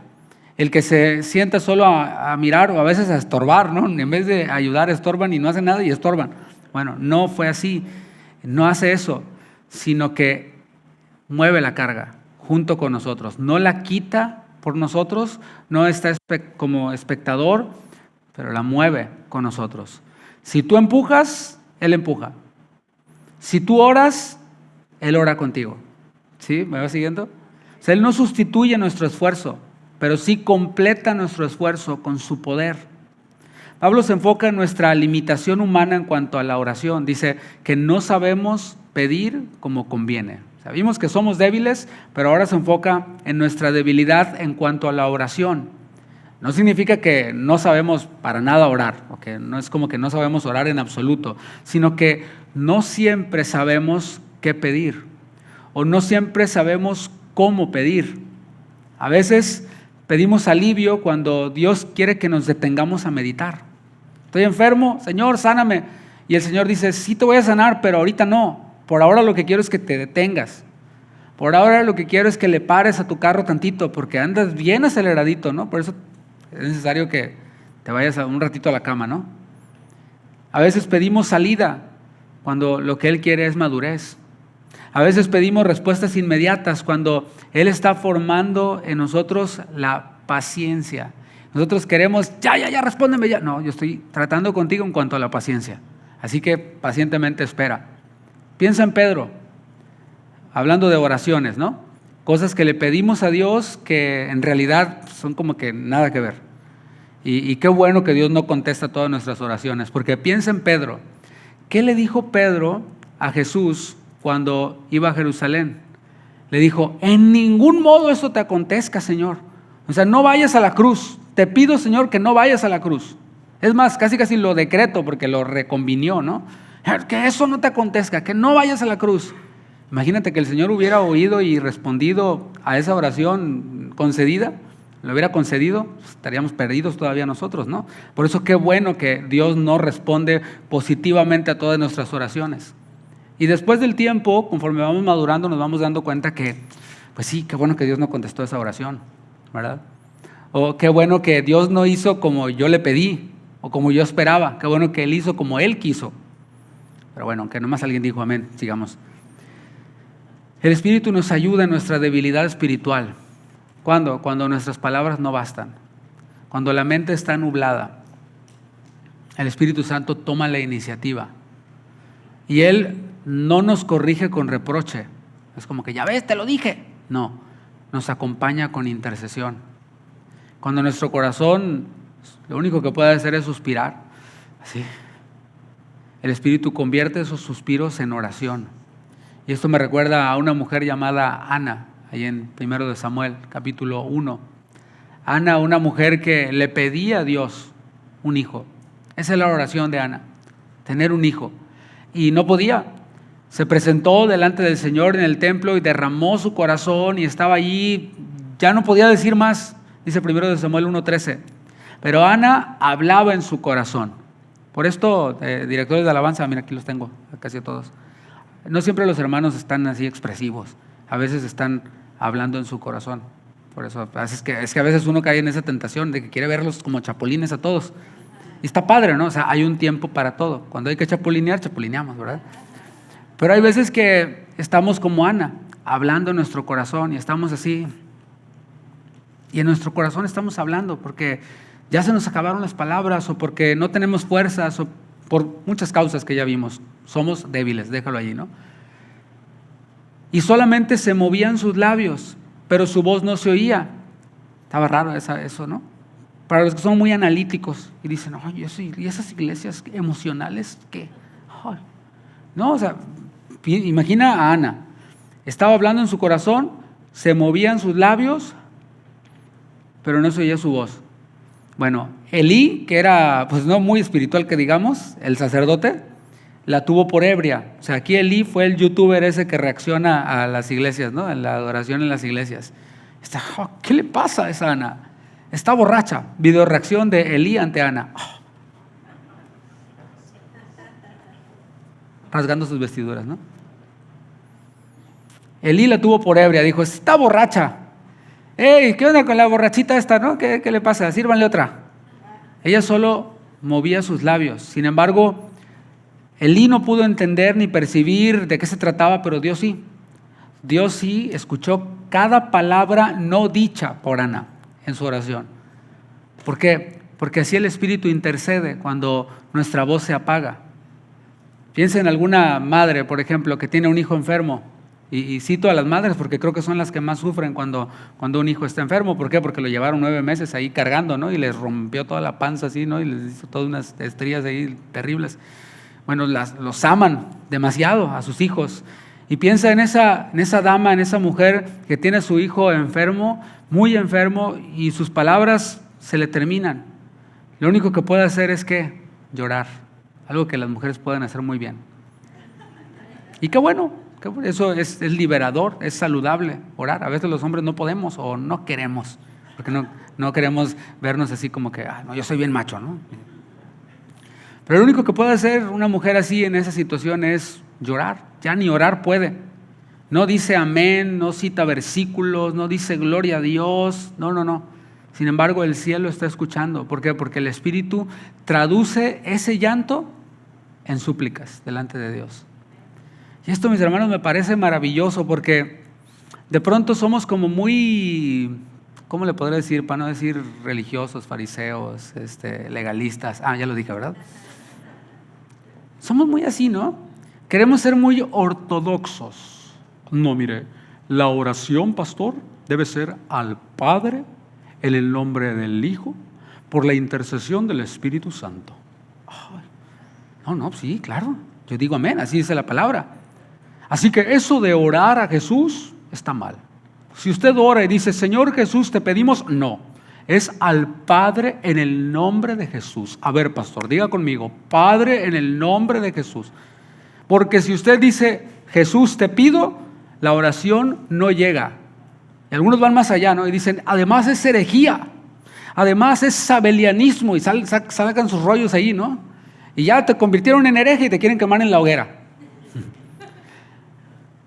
el que se sienta solo a mirar o a veces a estorbar, ¿no? En vez de ayudar, estorban y no hacen nada y estorban. Bueno, no fue así, no hace eso, sino que mueve la carga junto con nosotros, no la quita por nosotros, no está como espectador, pero la mueve con nosotros. Si tú empujas, Él empuja. Si tú oras, Él ora contigo. ¿Sí? ¿Me va siguiendo? O sea, Él no sustituye nuestro esfuerzo, pero sí completa nuestro esfuerzo con su poder. Pablo se enfoca en nuestra limitación humana en cuanto a la oración. Dice que no sabemos pedir como conviene. Sabemos que somos débiles, pero ahora se enfoca en nuestra debilidad en cuanto a la oración. No significa que no sabemos para nada orar, ¿okay? No es como que no sabemos orar en absoluto, sino que no siempre sabemos qué pedir o no siempre sabemos cómo pedir. A veces pedimos alivio cuando Dios quiere que nos detengamos a meditar. Estoy enfermo, Señor, sáname. Y el Señor dice, sí te voy a sanar, pero ahorita no. Por ahora lo que quiero es que te detengas. Por ahora lo que quiero es que le pares a tu carro tantito, porque andas bien aceleradito, ¿no? Por eso es necesario que te vayas un ratito a la cama, ¿no? A veces pedimos salida cuando lo que Él quiere es madurez. A veces pedimos respuestas inmediatas cuando Él está formando en nosotros la paciencia. Nosotros queremos, ya, respóndeme ya. No, yo estoy tratando contigo en cuanto a la paciencia. Así que pacientemente espera. Piensa en Pedro, hablando de oraciones, ¿no? Cosas que le pedimos a Dios que en realidad son como que nada que ver. Y qué bueno que Dios no contesta todas nuestras oraciones, porque piensa en Pedro. ¿Qué le dijo Pedro a Jesús cuando iba a Jerusalén? Le dijo, en ningún modo eso te acontezca, Señor. O sea, no vayas a la cruz. Te pido, Señor, que no vayas a la cruz. Es más, casi lo decreto porque lo reconvinió, ¿no? Que eso no te acontezca, que no vayas a la cruz. Imagínate que el Señor hubiera oído y respondido a esa oración concedida, lo hubiera concedido, estaríamos perdidos todavía nosotros, ¿no? Por eso qué bueno que Dios no responde positivamente a todas nuestras oraciones. Y después del tiempo, conforme vamos madurando, nos vamos dando cuenta que, pues sí, qué bueno que Dios no contestó esa oración, ¿verdad? O qué bueno que Dios no hizo como yo le pedí o como yo esperaba, qué bueno que Él hizo como Él quiso. Pero bueno, aunque nomás alguien dijo amén, sigamos. El Espíritu nos ayuda en nuestra debilidad espiritual. ¿Cuándo? Cuando nuestras palabras no bastan, cuando la mente está nublada. El Espíritu Santo toma la iniciativa y Él no nos corrige con reproche. Es como que ya ves, te lo dije. No, nos acompaña con intercesión. Cuando nuestro corazón lo único que puede hacer es suspirar, así, el Espíritu convierte esos suspiros en oración. Y esto me recuerda a una mujer llamada Ana, ahí en 1 de Samuel, capítulo 1. Ana, una mujer que le pedía a Dios un hijo. Esa es la oración de Ana, tener un hijo. Y no podía. Se presentó delante del Señor en el templo y derramó su corazón y estaba allí, ya no podía decir más, dice 1 de Samuel 1:13. Pero Ana hablaba en su corazón. Por esto, directores de alabanza, mira, aquí los tengo, casi todos. No siempre los hermanos están así expresivos, a veces están hablando en su corazón. Por eso es que a veces uno cae en esa tentación de que quiere verlos como chapulines a todos. Y está padre, ¿no? O sea, hay un tiempo para todo. Cuando hay que chapulinear, chapulineamos, ¿verdad? Pero hay veces que estamos como Ana, hablando en nuestro corazón y estamos así. Y en nuestro corazón estamos hablando porque ya se nos acabaron las palabras o porque no tenemos fuerzas o por muchas causas que ya vimos. Somos débiles, déjalo allí, ¿no? Y solamente se movían sus labios, pero su voz no se oía. Estaba raro eso, ¿no? Para los que son muy analíticos y dicen, oye, ¿y esas iglesias emocionales qué? Ay. No, o sea, imagina a Ana. Estaba hablando en su corazón, se movían sus labios, pero no se oía su voz. Bueno, Elí, que era pues no muy espiritual que digamos, el sacerdote, la tuvo por ebria. O sea, aquí Elí fue el youtuber ese que reacciona a las iglesias, ¿no? A la adoración en las iglesias. ¿Qué le pasa a esa Ana? Está borracha. Video reacción de Elí ante Ana. Rasgando sus vestiduras, ¿no? Elí la tuvo por ebria, dijo, está borracha. ¡Ey! ¿Qué onda con la borrachita esta, no? ¿Qué le pasa? Sírvanle otra. Ella solo movía sus labios. Sin embargo, Elí no pudo entender ni percibir de qué se trataba, pero Dios sí. Dios sí escuchó cada palabra no dicha por Ana en su oración. ¿Por qué? Porque así el Espíritu intercede cuando nuestra voz se apaga. Piensa en alguna madre, por ejemplo, que tiene un hijo enfermo Y cito a las madres porque creo que son las que más sufren cuando un hijo está enfermo. ¿Por qué? Porque lo llevaron 9 meses ahí cargando, ¿no? Y les rompió toda la panza así, ¿no? Y les hizo todas unas estrías ahí terribles. Bueno, los aman demasiado a sus hijos. Y piensa en esa dama, en esa mujer que tiene a su hijo enfermo, muy enfermo, y sus palabras se le terminan. Lo único que puede hacer es que llorar, algo que las mujeres pueden hacer muy bien. Y qué bueno, eso es liberador, es saludable orar. A veces los hombres no podemos o no queremos, porque no queremos vernos así como que, no, yo soy bien macho, ¿no? Pero lo único que puede hacer una mujer así en esa situación es llorar. Ya ni orar puede. No dice amén, no cita versículos, no dice gloria a Dios. No. Sin embargo, el cielo está escuchando. ¿Por qué? Porque el Espíritu traduce ese llanto en súplicas delante de Dios. Y esto, mis hermanos, me parece maravilloso porque de pronto somos como muy, ¿cómo le podré decir? Para no decir religiosos, fariseos, legalistas. Ya lo dije, ¿verdad? Somos muy así, ¿no? Queremos ser muy ortodoxos. No, mire, la oración, pastor, debe ser al Padre, en el nombre del Hijo, por la intercesión del Espíritu Santo. No, sí, claro. Yo digo amén, así dice la palabra. Así que eso de orar a Jesús está mal. Si usted ora y dice, Señor Jesús, te pedimos, no. Es al Padre en el nombre de Jesús. A ver, pastor, diga conmigo, Padre en el nombre de Jesús. Porque si usted dice, Jesús, te pido, la oración no llega. Y algunos van más allá, ¿no? Y dicen, además es herejía, además es sabelianismo, y sacan sus rollos ahí, ¿no? Y ya te convirtieron en hereje y te quieren quemar en la hoguera.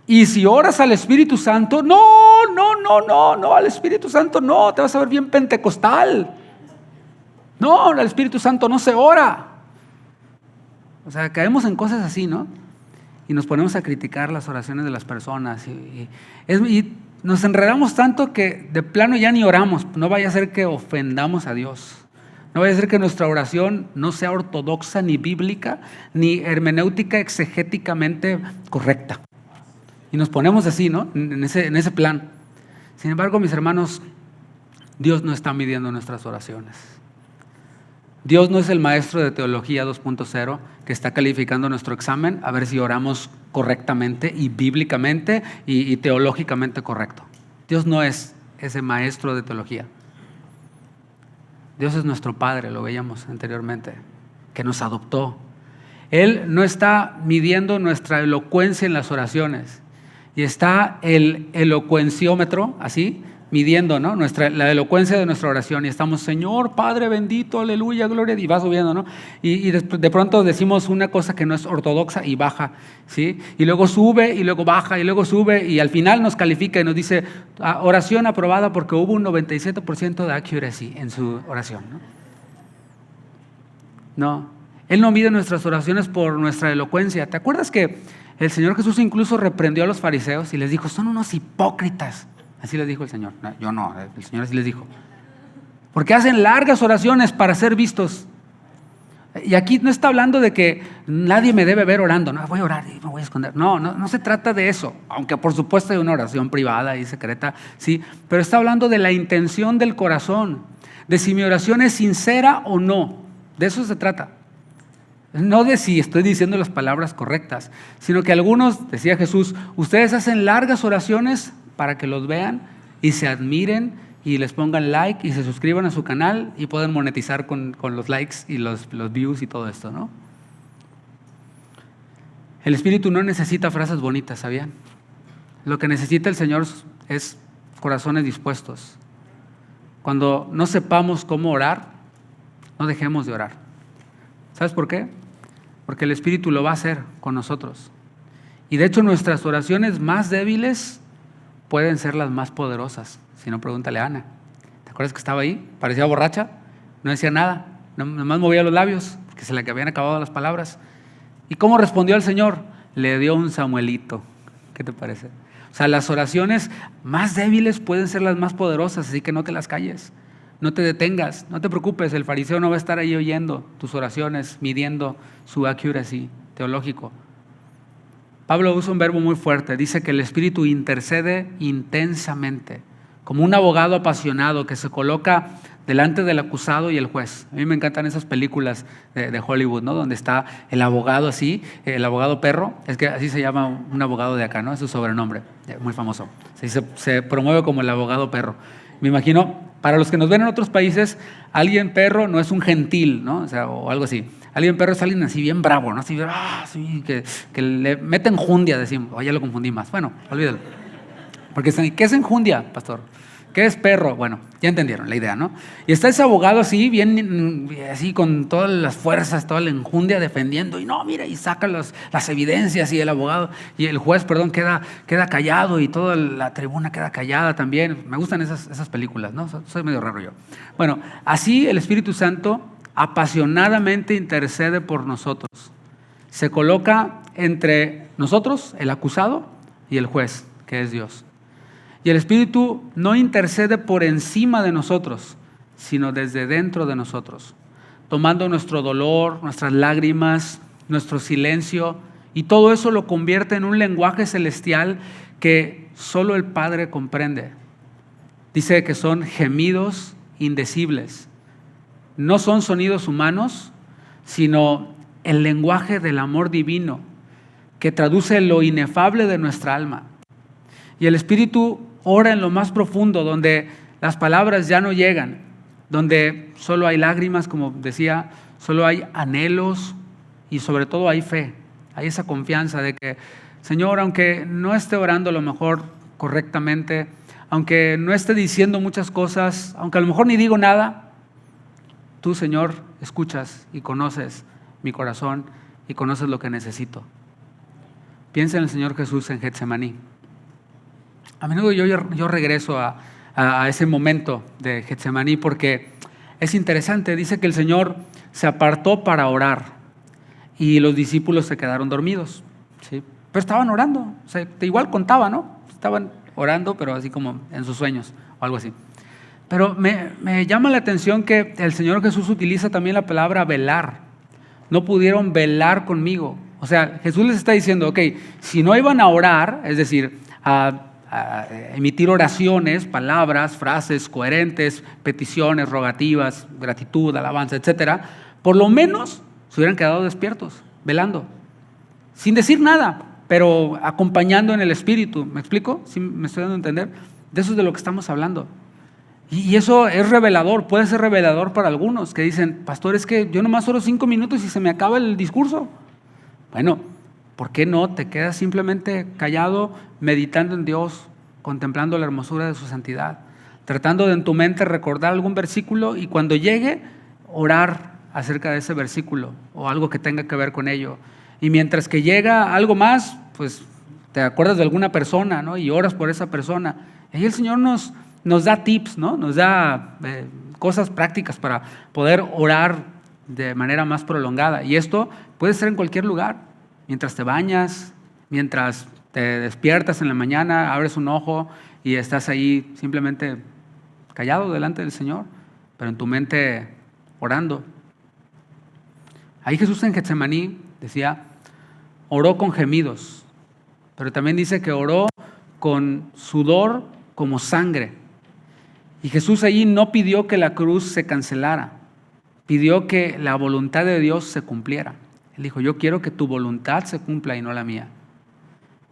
Y si oras al Espíritu Santo, no, al Espíritu Santo no, te vas a ver bien pentecostal. No, al Espíritu Santo no se ora. O sea, caemos en cosas así, ¿no? Y nos ponemos a criticar las oraciones de las personas. Y nos enredamos tanto que de plano ya ni oramos. No vaya a ser que ofendamos a Dios. No vaya a ser que nuestra oración no sea ortodoxa, ni bíblica, ni hermenéutica exegéticamente correcta. Y nos ponemos así, ¿no? En ese plan. Sin embargo, mis hermanos, Dios no está midiendo nuestras oraciones. Dios no es el maestro de teología 2.0 que está calificando nuestro examen a ver si oramos correctamente y bíblicamente y teológicamente correcto. Dios no es ese maestro de teología. Dios es nuestro Padre, lo veíamos anteriormente, que nos adoptó. Él no está midiendo nuestra elocuencia en las oraciones. Y está el elocuenciómetro, así, midiendo, ¿no? La elocuencia de nuestra oración. Y estamos, Señor, Padre bendito, aleluya, gloria, y va subiendo, ¿no? Y de pronto decimos una cosa que no es ortodoxa y baja, ¿sí? Y luego sube, y luego baja, y luego sube, y al final nos califica y nos dice, oración aprobada porque hubo un 97% de accuracy en su oración, ¿no? No, Él no mide nuestras oraciones por nuestra elocuencia. ¿Te acuerdas que el Señor Jesús incluso reprendió a los fariseos y les dijo, son unos hipócritas? Así les dijo el Señor. No, yo no, el Señor así les dijo. Porque hacen largas oraciones para ser vistos. Y aquí no está hablando de que nadie me debe ver orando. No, voy a orar y me voy a esconder. No se trata de eso. Aunque por supuesto hay una oración privada y secreta, sí. Pero está hablando de la intención del corazón. De si mi oración es sincera o no. De eso se trata. No de si estoy diciendo las palabras correctas, sino que algunos, decía Jesús, ustedes hacen largas oraciones para que los vean y se admiren y les pongan like y se suscriban a su canal y puedan monetizar con los likes y los views y todo esto, ¿no? El Espíritu no necesita frases bonitas, ¿sabían? Lo que necesita el Señor es corazones dispuestos. Cuando no sepamos cómo orar, no dejemos de orar. ¿Sabes por qué? Porque el Espíritu lo va a hacer con nosotros. Y de hecho nuestras oraciones más débiles pueden ser las más poderosas. Si no, pregúntale a Ana. ¿Te acuerdas que estaba ahí? Parecía borracha, no decía nada, nomás movía los labios, porque se le habían acabado las palabras. ¿Y cómo respondió el Señor? Le dio un Samuelito. ¿Qué te parece? O sea, las oraciones más débiles pueden ser las más poderosas, así que no te las calles. No te detengas, no te preocupes, el fariseo no va a estar ahí oyendo tus oraciones, midiendo su accuracy teológico. Pablo usa un verbo muy fuerte. Dice que el Espíritu intercede intensamente, como un abogado apasionado que se coloca delante del acusado y el juez. A mí me encantan esas películas de Hollywood, ¿no? Donde está el abogado así, el abogado perro. Es que así se llama un abogado de acá, ¿no? Es su sobrenombre, muy famoso. Se promueve como el abogado perro. Me imagino, para los que nos ven en otros países, alguien perro no es un gentil, ¿no? O algo así. Alguien perro es alguien así bien bravo, ¿no? Así, sí, que le mete enjundia, decimos. Ya lo confundí más. Bueno, olvídalo. Porque ¿qué es enjundia, pastor? ¿Qué es perro? Bueno, ya entendieron la idea, ¿no? Y está ese abogado así, bien, así con todas las fuerzas, toda la enjundia defendiendo. Y no, mira, y saca las evidencias y el abogado, y el juez, perdón, queda callado y toda la tribuna queda callada también. Me gustan esas películas, ¿no? Soy medio raro yo. Bueno, así el Espíritu Santo apasionadamente intercede por nosotros. Se coloca entre nosotros, el acusado, y el juez, que es Dios. Y el Espíritu no intercede por encima de nosotros, sino desde dentro de nosotros, tomando nuestro dolor, nuestras lágrimas, nuestro silencio, y todo eso lo convierte en un lenguaje celestial que solo el Padre comprende. Dice que son gemidos indecibles. No son sonidos humanos, sino el lenguaje del amor divino que traduce lo inefable de nuestra alma. Y el Espíritu ora en lo más profundo, donde las palabras ya no llegan, donde solo hay lágrimas, como decía, solo hay anhelos y sobre todo hay fe. Hay esa confianza de que, Señor, aunque no esté orando a lo mejor correctamente, aunque no esté diciendo muchas cosas, aunque a lo mejor ni digo nada, tú, Señor, escuchas y conoces mi corazón y conoces lo que necesito. Piensa en el Señor Jesús en Getsemaní. A menudo yo regreso a ese momento de Getsemaní porque es interesante. Dice que el Señor se apartó para orar y los discípulos se quedaron dormidos, ¿sí? Pero estaban orando, o sea, igual contaba, ¿no? Estaban orando, pero así como en sus sueños o algo así. Pero me llama la atención que el Señor Jesús utiliza también la palabra velar. No pudieron velar conmigo. O sea, Jesús les está diciendo, ok, si no iban a orar, es decir, a emitir oraciones, palabras, frases coherentes, peticiones, rogativas, gratitud, alabanza, etcétera, por lo menos se hubieran quedado despiertos, velando, sin decir nada, pero acompañando en el Espíritu. ¿Me explico? ¿Sí me estoy dando a entender? De eso es de lo que estamos hablando. Y eso es revelador, puede ser revelador para algunos que dicen, pastor, es que yo nomás oro 5 minutos y se me acaba el discurso. Bueno, ¿por qué no te quedas simplemente callado, meditando en Dios, contemplando la hermosura de su santidad, tratando de en tu mente recordar algún versículo y cuando llegue, orar acerca de ese versículo o algo que tenga que ver con ello? Y mientras que llega algo más, pues te acuerdas de alguna persona, ¿no? Y oras por esa persona. Y ahí el Señor nos da tips, ¿no? Nos da cosas prácticas para poder orar de manera más prolongada. Y esto puede ser en cualquier lugar. Mientras te bañas, mientras te despiertas en la mañana, abres un ojo y estás ahí simplemente callado delante del Señor, pero en tu mente orando. Ahí Jesús en Getsemaní decía, oró con gemidos, pero también dice que oró con sudor como sangre. Y Jesús allí no pidió que la cruz se cancelara, pidió que la voluntad de Dios se cumpliera. Él dijo, yo quiero que tu voluntad se cumpla y no la mía.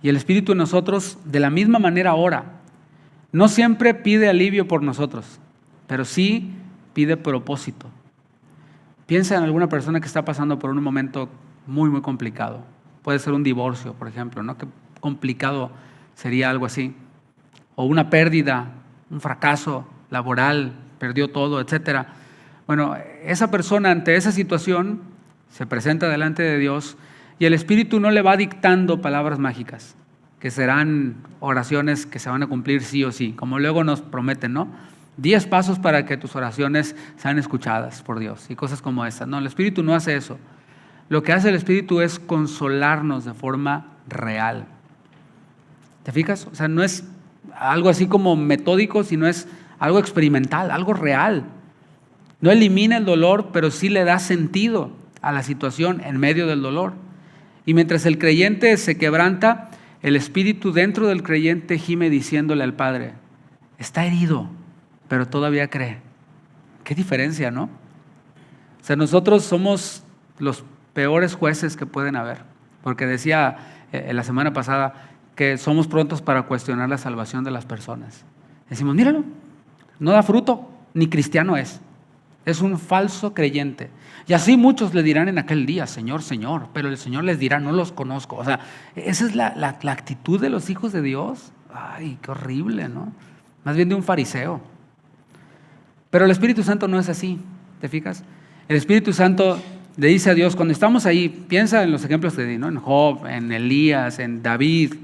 Y el Espíritu en nosotros de la misma manera ora. No siempre pide alivio por nosotros, pero sí pide propósito. Piensa en alguna persona que está pasando por un momento muy, muy complicado. Puede ser un divorcio, por ejemplo, ¿no? Qué complicado sería algo así. O una pérdida, un fracaso laboral, perdió todo, etcétera. Bueno, esa persona ante esa situación se presenta delante de Dios y el Espíritu no le va dictando palabras mágicas, que serán oraciones que se van a cumplir sí o sí, como luego nos prometen, ¿no? 10 pasos para que tus oraciones sean escuchadas por Dios y cosas como esas. No, el Espíritu no hace eso. Lo que hace el Espíritu es consolarnos de forma real. ¿Te fijas? O sea, no es algo así como metódico, sino es algo experimental, algo real. No elimina el dolor, pero sí le da sentido a la situación en medio del dolor. Y mientras el creyente se quebranta, el espíritu dentro del creyente gime diciéndole al Padre, está herido, pero todavía cree. Qué diferencia, ¿no? O sea, nosotros somos los peores jueces que pueden haber, porque decía la semana pasada que somos prontos para cuestionar la salvación de las personas. Decimos, míralo, no da fruto, ni cristiano es un falso creyente. Y así muchos le dirán en aquel día, Señor, Señor, pero el Señor les dirá, no los conozco. O sea, esa es la actitud de los hijos de Dios. Ay, qué horrible, ¿no? Más bien de un fariseo. Pero el Espíritu Santo no es así, ¿te fijas? El Espíritu Santo le dice a Dios, cuando estamos ahí, piensa en los ejemplos que di, ¿no? En Job, en Elías, en David,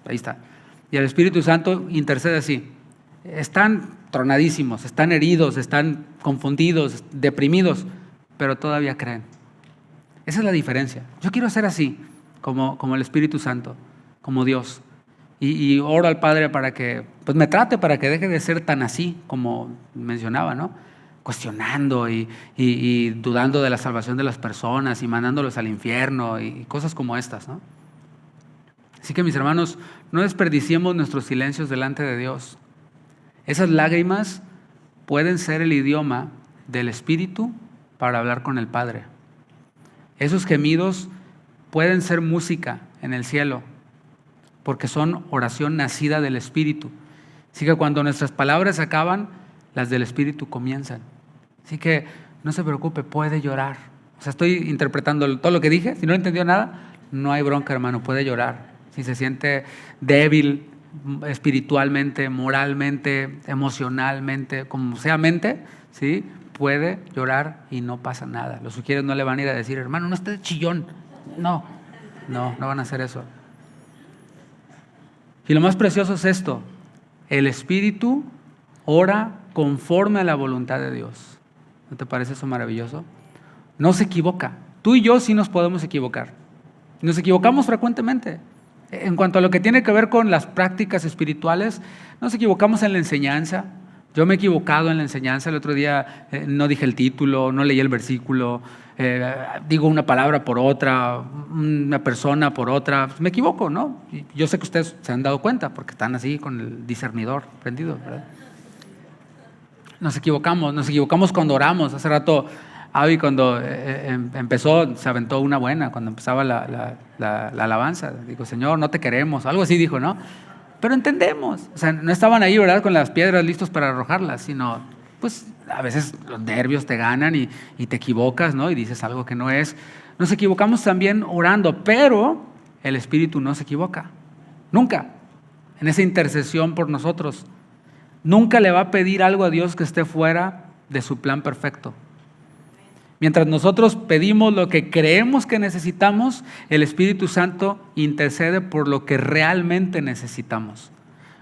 ahí está. Y el Espíritu Santo intercede así. Están tronadísimos, están heridos, están confundidos, deprimidos, pero todavía creen. Esa es la diferencia. Yo quiero ser así, como el Espíritu Santo, como Dios. Y oro al Padre para que pues me trate, para que deje de ser tan así, como mencionaba, ¿no? Cuestionando y dudando de la salvación de las personas y mandándolos al infierno y cosas como estas, ¿no? Así que mis hermanos, no desperdiciemos nuestros silencios delante de Dios. Esas lágrimas pueden ser el idioma del Espíritu para hablar con el Padre. Esos gemidos pueden ser música en el cielo, porque son oración nacida del Espíritu. Así que cuando nuestras palabras acaban, las del Espíritu comienzan. Así que no se preocupe, puede llorar. O sea, estoy interpretando todo lo que dije. Si no entendió nada, no hay bronca, hermano, puede llorar. Si se siente débil espiritualmente, moralmente, emocionalmente, como sea mente, ¿sí? Puede llorar y no pasa nada. Los sugieres no le van a ir a decir, hermano, no esté chillón. No van a hacer eso. Y lo más precioso es esto, el Espíritu ora conforme a la voluntad de Dios. ¿No te parece eso maravilloso? No se equivoca. Tú y yo sí nos podemos equivocar. Nos equivocamos frecuentemente. En cuanto a lo que tiene que ver con las prácticas espirituales, nos equivocamos en la enseñanza. Yo me he equivocado en la enseñanza. El otro día no dije el título, no leí el versículo, digo una palabra por otra, una persona por otra. Me equivoco, ¿no? Y yo sé que ustedes se han dado cuenta porque están así con el discernidor prendido, ¿verdad? Nos equivocamos cuando oramos. Hace rato Avi cuando empezó, se aventó una buena, cuando empezaba la alabanza. Dijo, Señor, no te queremos. Algo así dijo, ¿no? Pero entendemos. O sea, no estaban ahí, ¿verdad? Con las piedras listos para arrojarlas, sino, pues, a veces los nervios te ganan y te equivocas, ¿no? Y dices algo que no es. Nos equivocamos también orando, pero el Espíritu no se equivoca. Nunca. En esa intercesión por nosotros. Nunca le va a pedir algo a Dios que esté fuera de su plan perfecto. Mientras nosotros pedimos lo que creemos que necesitamos, el Espíritu Santo intercede por lo que realmente necesitamos.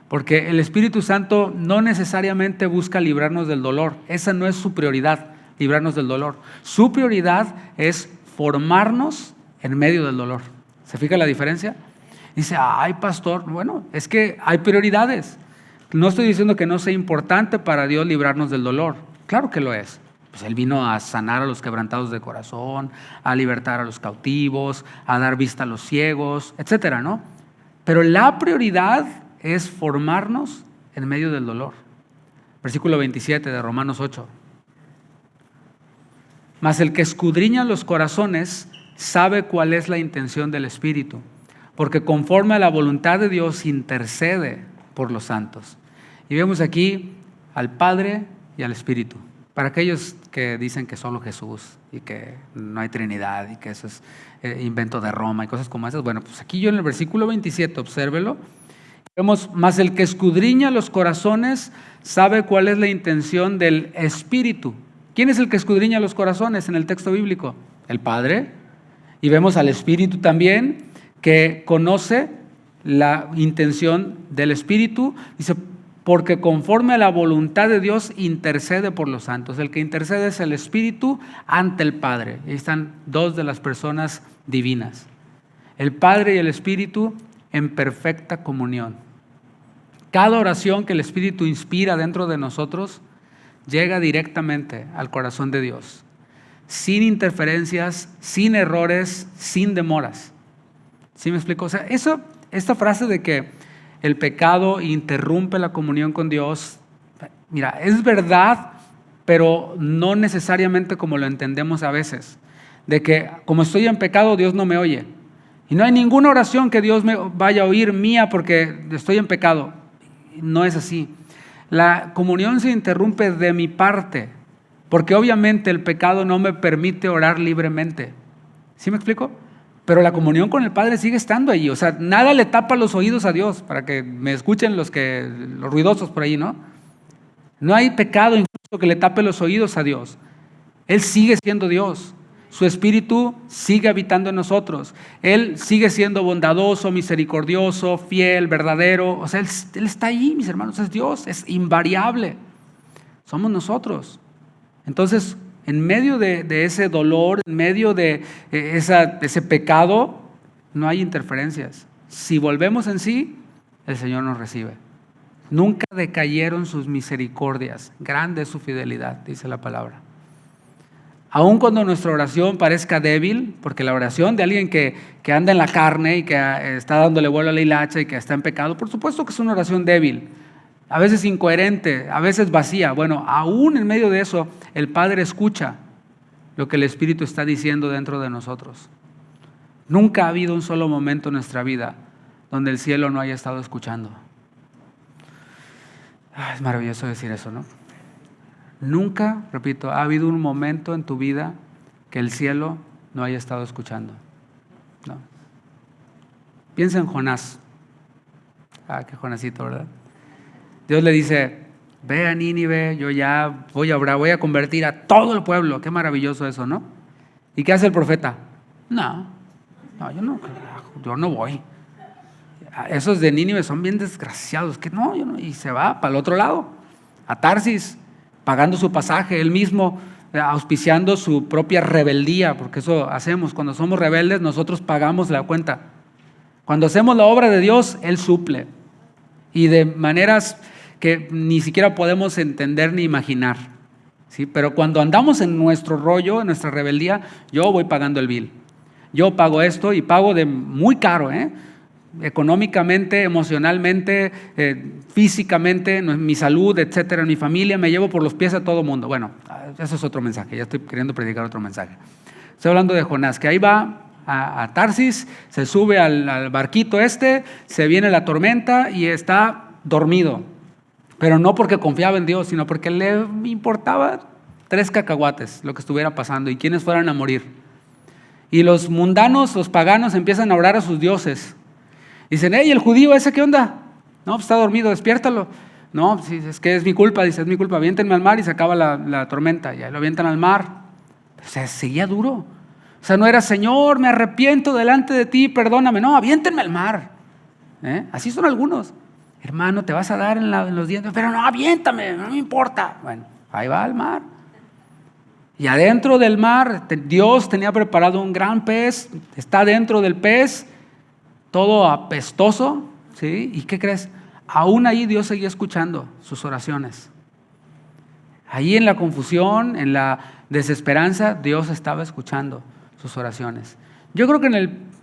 Porque el Espíritu Santo no necesariamente busca librarnos del dolor. Esa no es su prioridad, librarnos del dolor. Su prioridad es formarnos en medio del dolor. ¿Se fija la diferencia? Dice, ay, pastor, bueno, es que hay prioridades. No estoy diciendo que no sea importante para Dios librarnos del dolor. Claro que lo es. Pues Él vino a sanar a los quebrantados de corazón, a libertar a los cautivos, a dar vista a los ciegos, etcétera, ¿no? Pero la prioridad es formarnos en medio del dolor. Versículo 27 de Romanos 8. Mas el que escudriña los corazones sabe cuál es la intención del Espíritu, porque conforme a la voluntad de Dios intercede por los santos. Y vemos aquí al Padre y al Espíritu. Para aquellos que dicen que solo Jesús y que no hay Trinidad y que eso es invento de Roma y cosas como esas, bueno, pues aquí yo en el versículo 27, obsérvelo, vemos, más el que escudriña los corazones sabe cuál es la intención del Espíritu. ¿Quién es el que escudriña los corazones en el texto bíblico? El Padre. Y vemos al Espíritu también, que conoce la intención del Espíritu. Dice, porque conforme a la voluntad de Dios intercede por los santos. El que intercede es el Espíritu ante el Padre. Ahí están dos de las personas divinas. El Padre y el Espíritu en perfecta comunión. Cada oración que el Espíritu inspira dentro de nosotros llega directamente al corazón de Dios. Sin interferencias, sin errores, sin demoras. ¿Sí me explico? O sea, esta frase de que el pecado interrumpe la comunión con Dios, mira, es verdad, pero no necesariamente como lo entendemos a veces. De que como estoy en pecado, Dios no me oye. Y no hay ninguna oración que Dios me vaya a oír mía porque estoy en pecado. No es así. La comunión se interrumpe de mi parte, porque obviamente el pecado no me permite orar libremente. ¿Sí me explico? Pero la comunión con el Padre sigue estando allí. O sea, nada le tapa los oídos a Dios, para que me escuchen los ruidosos por ahí, ¿no? No hay pecado incluso que le tape los oídos a Dios. Él sigue siendo Dios. Su Espíritu sigue habitando en nosotros. Él sigue siendo bondadoso, misericordioso, fiel, verdadero. O sea, Él está ahí, mis hermanos, es Dios, es invariable. Somos nosotros. Entonces, en medio de ese dolor, en medio de ese pecado, no hay interferencias. Si volvemos en sí, el Señor nos recibe. Nunca decayeron sus misericordias. Grande es su fidelidad, dice la palabra. Aun cuando nuestra oración parezca débil, porque la oración de alguien que anda en la carne y que está dándole vuelo a la hilacha y que está en pecado, por supuesto que es una oración débil, a veces incoherente, a veces vacía. Bueno, aún en medio de eso, el Padre escucha lo que el Espíritu está diciendo dentro de nosotros. Nunca ha habido un solo momento en nuestra vida donde el cielo no haya estado escuchando. Es maravilloso decir eso, ¿no? Nunca, repito, ha habido un momento en tu vida que el cielo no haya estado escuchando. No. Piensa en Jonás. Qué Jonasito, ¿verdad? Dios le dice, ve a Nínive, yo ya voy a obrar, voy a convertir a todo el pueblo. Qué maravilloso eso, ¿no? ¿Y qué hace el profeta? No, yo no voy. Esos de Nínive son bien desgraciados, que no, y se va para el otro lado, a Tarsis, pagando su pasaje, él mismo auspiciando su propia rebeldía, porque eso hacemos, cuando somos rebeldes nosotros pagamos la cuenta. Cuando hacemos la obra de Dios, Él suple, y de maneras que ni siquiera podemos entender ni imaginar, ¿sí? Pero cuando andamos en nuestro rollo, en nuestra rebeldía, yo voy pagando el bill. Yo pago esto y pago de muy caro, económicamente, emocionalmente, físicamente, mi salud, etcétera, mi familia, me llevo por los pies a todo mundo. Bueno, eso es otro mensaje, ya estoy queriendo predicar otro mensaje. Estoy hablando de Jonás, que ahí va a Tarsis, se sube al barquito se viene la tormenta y está dormido. Pero no porque confiaba en Dios, sino porque le importaba 3 cacahuates lo que estuviera pasando y quiénes fueran a morir. Y los mundanos, los paganos, empiezan a orar a sus dioses. Dicen, hey, el judío ese, ¿qué onda? No, pues está dormido, despiértalo. No, sí, es que es mi culpa, dice, es mi culpa, aviéntenme al mar y se acaba la tormenta. Y ahí lo avientan al mar. O sea, seguía duro. O sea, no era, Señor, me arrepiento delante de ti, perdóname. No, aviéntenme al mar. Así son algunos. Hermano, te vas a dar en los dientes, pero no, aviéntame, no me importa. Bueno, ahí va al mar. Y adentro del mar, Dios tenía preparado un gran pez, está dentro del pez, todo apestoso, ¿sí? ¿Y qué crees? Aún ahí Dios seguía escuchando sus oraciones. Ahí en la confusión, en la desesperanza, Dios estaba escuchando sus oraciones. Yo creo que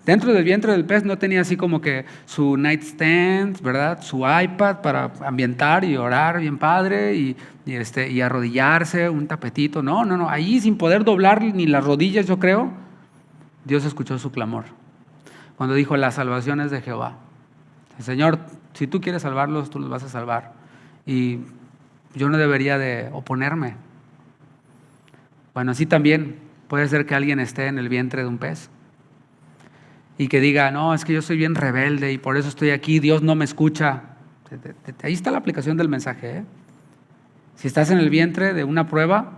dentro del vientre del pez no tenía así como que su nightstand, ¿verdad? Su iPad para ambientar y orar bien padre y arrodillarse, un tapetito. No. Ahí sin poder doblar ni las rodillas, yo creo, Dios escuchó su clamor. Cuando dijo, la salvación es de Jehová. Señor, si tú quieres salvarlos, tú los vas a salvar. Y yo no debería de oponerme. Bueno, así también puede ser que alguien esté en el vientre de un pez y que diga, no, es que yo soy bien rebelde y por eso estoy aquí, Dios no me escucha. Ahí está la aplicación del mensaje. Si estás en el vientre de una prueba,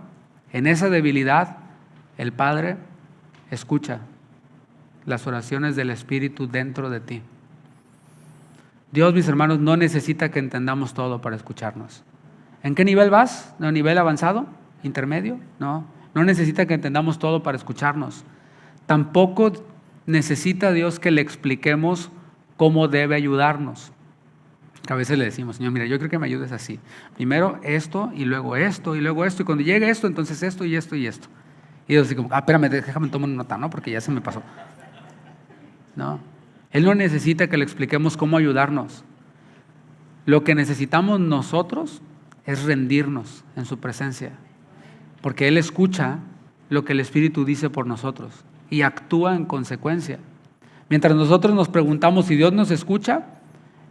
en esa debilidad, el Padre escucha las oraciones del Espíritu dentro de ti. Dios, mis hermanos, no necesita que entendamos todo para escucharnos. ¿En qué nivel vas? ¿A nivel avanzado? ¿Intermedio? No necesita que entendamos todo para escucharnos. Tampoco necesita Dios que le expliquemos cómo debe ayudarnos. A veces le decimos, Señor, mira, yo creo que me ayudes así. Primero esto, y luego esto, y luego esto, y cuando llegue esto, entonces esto, y esto, y esto. Y Dios dice como, espérame, déjame tomar una nota, ¿no? Porque ya se me pasó. No. Él no necesita que le expliquemos cómo ayudarnos. Lo que necesitamos nosotros es rendirnos en su presencia, porque Él escucha lo que el Espíritu dice por nosotros y actúa en consecuencia. Mientras nosotros nos preguntamos si Dios nos escucha,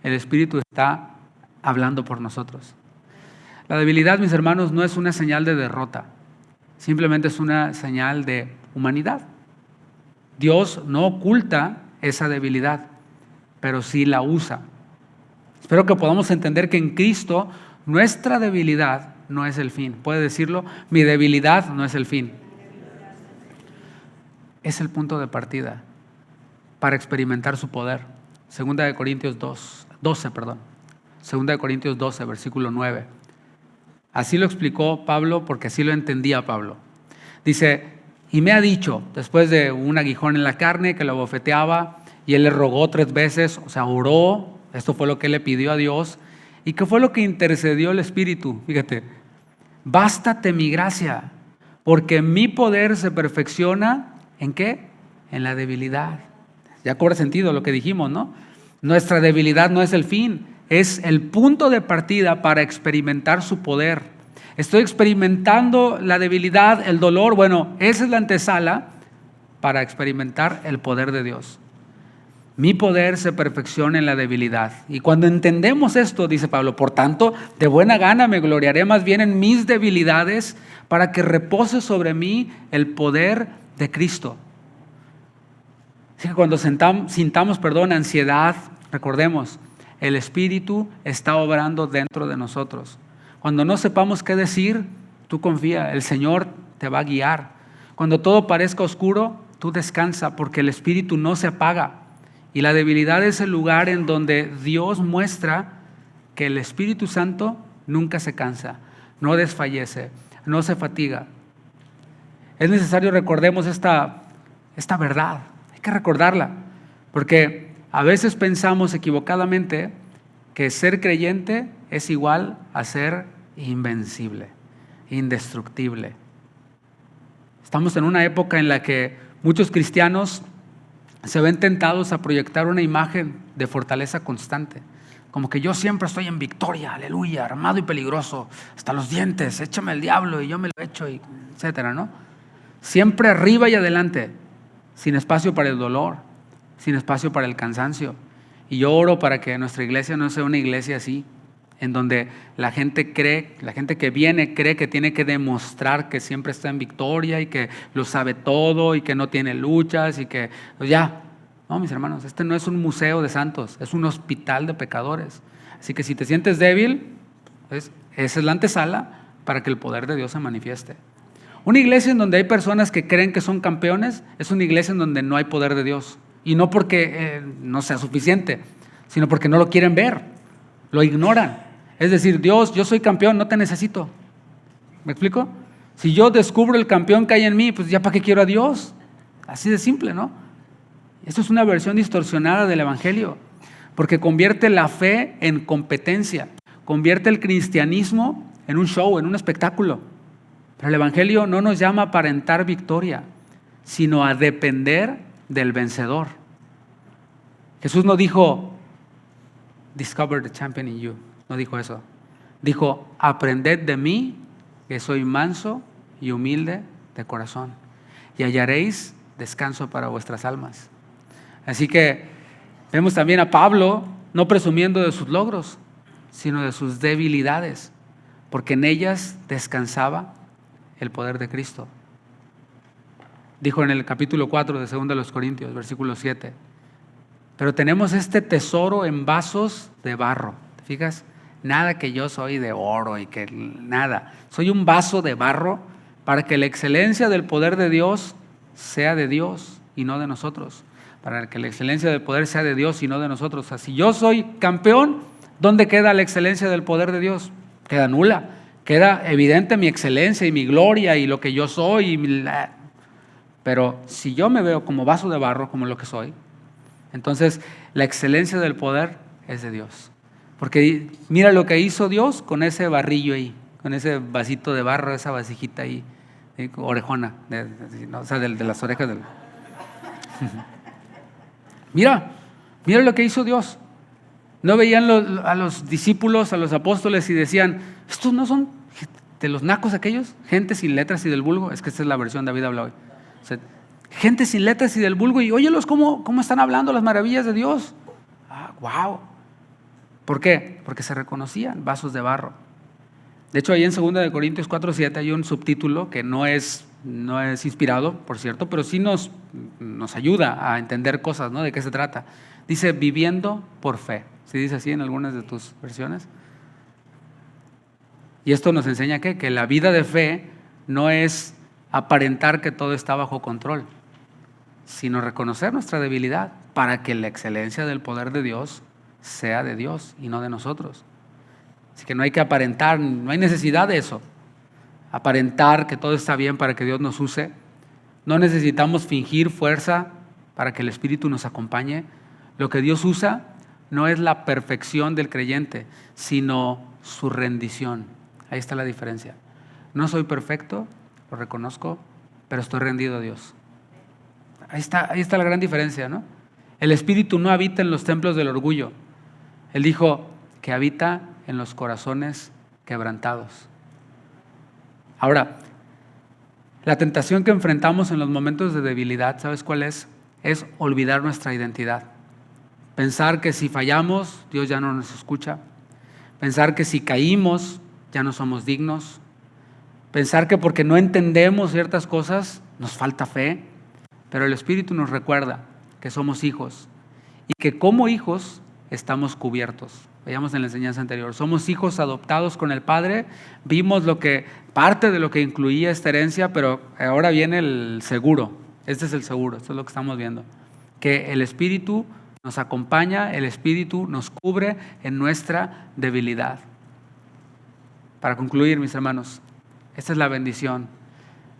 el Espíritu está hablando por nosotros. La debilidad, mis hermanos, no es una señal de derrota, simplemente es una señal de humanidad. Dios no oculta esa debilidad, pero sí la usa. Espero que podamos entender que en Cristo nuestra debilidad no es el fin. ¿Puede decirlo? Mi debilidad no es el fin. Es el punto de partida para experimentar su poder. Segunda de Corintios 12, versículo 9. Así lo explicó Pablo porque así lo entendía Pablo. Dice, y me ha dicho, después de un aguijón en la carne que lo abofeteaba, y él le rogó 3 veces, o sea, oró, esto fue lo que él le pidió a Dios, y qué fue lo que intercedió el Espíritu. Fíjate, bástate mi gracia, porque mi poder se perfecciona, ¿en qué? En la debilidad. Ya cobra sentido lo que dijimos, ¿no? Nuestra debilidad no es el fin, es el punto de partida para experimentar su poder. Estoy experimentando la debilidad, el dolor, bueno, esa es la antesala para experimentar el poder de Dios. Mi poder se perfecciona en la debilidad. Y cuando entendemos esto, dice Pablo, por tanto, de buena gana me gloriaré más bien en mis debilidades para que repose sobre mí el poder de Cristo. Así que cuando sintamos ansiedad, recordemos, el Espíritu está obrando dentro de nosotros. Cuando no sepamos qué decir, tú confía, el Señor te va a guiar. Cuando todo parezca oscuro, tú descansa porque el Espíritu no se apaga. Y la debilidad es el lugar en donde Dios muestra que el Espíritu Santo nunca se cansa, no desfallece, no se fatiga. Es necesario recordemos esta verdad, hay que recordarla, porque a veces pensamos equivocadamente que ser creyente es igual a ser invencible, indestructible. Estamos en una época en la que muchos cristianos se ven tentados a proyectar una imagen de fortaleza constante, como que yo siempre estoy en victoria, aleluya, armado y peligroso, hasta los dientes, échame el diablo y yo me lo echo, y etcétera, ¿no? Siempre arriba y adelante, sin espacio para el dolor, sin espacio para el cansancio. Y yo oro para que nuestra iglesia no sea una iglesia así, en donde la gente que viene cree que tiene que demostrar que siempre está en victoria y que lo sabe todo y que no tiene luchas y que pues ya. No, mis hermanos, este no es un museo de santos, es un hospital de pecadores. Así que si te sientes débil, pues esa es la antesala para que el poder de Dios se manifieste. Una iglesia en donde hay personas que creen que son campeones es una iglesia en donde no hay poder de Dios. Y no porque no sea suficiente, sino porque no lo quieren ver, lo ignoran. Es decir, Dios, yo soy campeón, no te necesito. ¿Me explico? Si yo descubro el campeón que hay en mí, pues ya para qué quiero a Dios. Así de simple, ¿no? Esto es una versión distorsionada del Evangelio, porque convierte la fe en competencia, convierte el cristianismo en un show, en un espectáculo. Pero el Evangelio no nos llama a aparentar victoria, sino a depender del vencedor. Jesús no dijo, discover the champion in you. No dijo eso. Dijo, aprended de mí, que soy manso y humilde de corazón, y hallaréis descanso para vuestras almas. Así que vemos también a Pablo no presumiendo de sus logros, sino de sus debilidades, porque en ellas descansaba el poder de Cristo. Dijo en el capítulo 4 de 2 de los Corintios, versículo 7, pero tenemos este tesoro en vasos de barro. ¿Te fijas? Nada que yo soy de oro y que nada. Soy un vaso de barro para que la excelencia del poder de Dios sea de Dios y no de nosotros. Para que la excelencia del poder sea de Dios y no de nosotros. O sea, si yo soy campeón, ¿dónde queda la excelencia del poder de Dios? Queda nula. Queda evidente mi excelencia y mi gloria y lo que yo soy. Pero si yo me veo como vaso de barro, como lo que soy, entonces la excelencia del poder es de Dios. Porque mira lo que hizo Dios con ese barrillo ahí, con ese vasito de barro, esa vasijita ahí, orejona, o sea, de las orejas del... Mira, Mira lo que hizo Dios. No veían a los discípulos, a los apóstoles y decían, estos no son de los nacos aquellos, gente sin letras y del vulgo. Es que esta es la versión David habla hoy. O sea, gente sin letras y del vulgo, y óyelos cómo están hablando las maravillas de Dios. Wow. ¿Por qué? Porque se reconocían vasos de barro. De hecho, ahí en 2 Corintios 4:7 hay un subtítulo que no es inspirado, por cierto, pero sí nos ayuda a entender cosas, ¿no? ¿De qué se trata? Dice, viviendo por fe. ¿Sí dice así en algunas de tus versiones? Y esto nos enseña que la vida de fe no es aparentar que todo está bajo control, sino reconocer nuestra debilidad para que la excelencia del poder de Dios sea de Dios y no de nosotros. Así que no hay que aparentar, no hay necesidad de eso. Aparentar que todo está bien para que Dios nos use. No necesitamos fingir fuerza para que el Espíritu nos acompañe. Lo que Dios usa no es la perfección del creyente, sino su rendición. Ahí está la diferencia. No soy perfecto, lo reconozco, pero estoy rendido a Dios. Ahí está la gran diferencia, ¿no? El Espíritu no habita en los templos del orgullo. Él dijo que habita en los corazones quebrantados. Ahora, la tentación que enfrentamos en los momentos de debilidad, ¿sabes cuál es? Es olvidar nuestra identidad. Pensar que si fallamos, Dios ya no nos escucha. Pensar que si caímos, ya no somos dignos. Pensar que porque no entendemos ciertas cosas, nos falta fe. Pero el Espíritu nos recuerda que somos hijos y que como hijos estamos cubiertos. Veíamos en la enseñanza anterior, somos hijos adoptados con el Padre. Vimos parte de lo que incluía esta herencia, pero ahora viene el seguro. Este es el seguro, esto es lo que estamos viendo. Que el Espíritu nos acompaña, el Espíritu nos cubre en nuestra debilidad. Para concluir, mis hermanos, esta es la bendición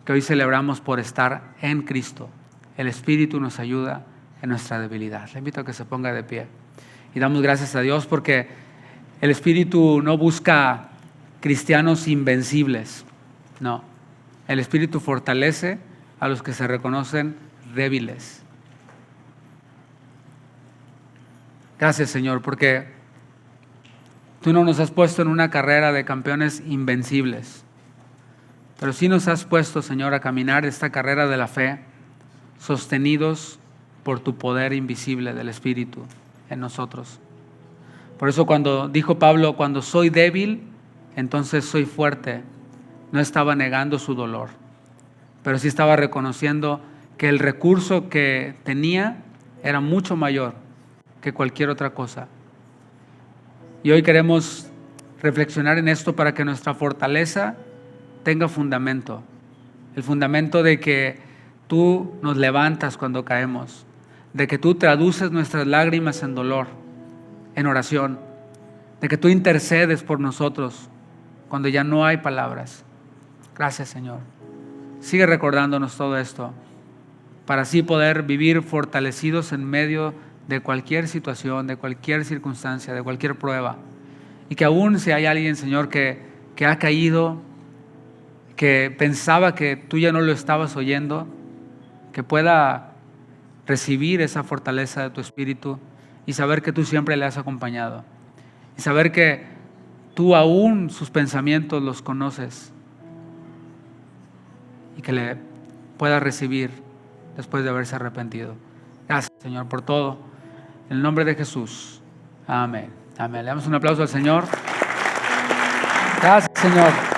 que hoy celebramos por estar en Cristo. El Espíritu nos ayuda en nuestra debilidad. Le invito a que se ponga de pie. Y damos gracias a Dios porque el Espíritu no busca cristianos invencibles. No. El Espíritu fortalece a los que se reconocen débiles. Gracias, Señor, porque tú no nos has puesto en una carrera de campeones invencibles, pero sí nos has puesto, Señor, a caminar esta carrera de la fe, sostenidos por tu poder invisible del Espíritu en nosotros. Por eso cuando dijo Pablo, cuando soy débil, entonces soy fuerte, no estaba negando su dolor, pero sí estaba reconociendo que el recurso que tenía era mucho mayor que cualquier otra cosa. Y hoy queremos reflexionar en esto para que nuestra fortaleza tenga fundamento, el fundamento de que tú nos levantas cuando caemos, de que tú traduces nuestras lágrimas en dolor, en oración, de que tú intercedes por nosotros cuando ya no hay palabras. Gracias, Señor. Sigue recordándonos todo esto para así poder vivir fortalecidos en medio de cualquier situación, de cualquier circunstancia, de cualquier prueba. Y que aún si hay alguien, Señor, que ha caído, que pensaba que tú ya no lo estabas oyendo, que pueda recibir esa fortaleza de tu Espíritu y saber que tú siempre le has acompañado. Y saber que tú aún sus pensamientos los conoces y que le pueda recibir después de haberse arrepentido. Gracias, Señor, por todo. En el nombre de Jesús. Amén. Amén. Le damos un aplauso al Señor. Gracias, Señor.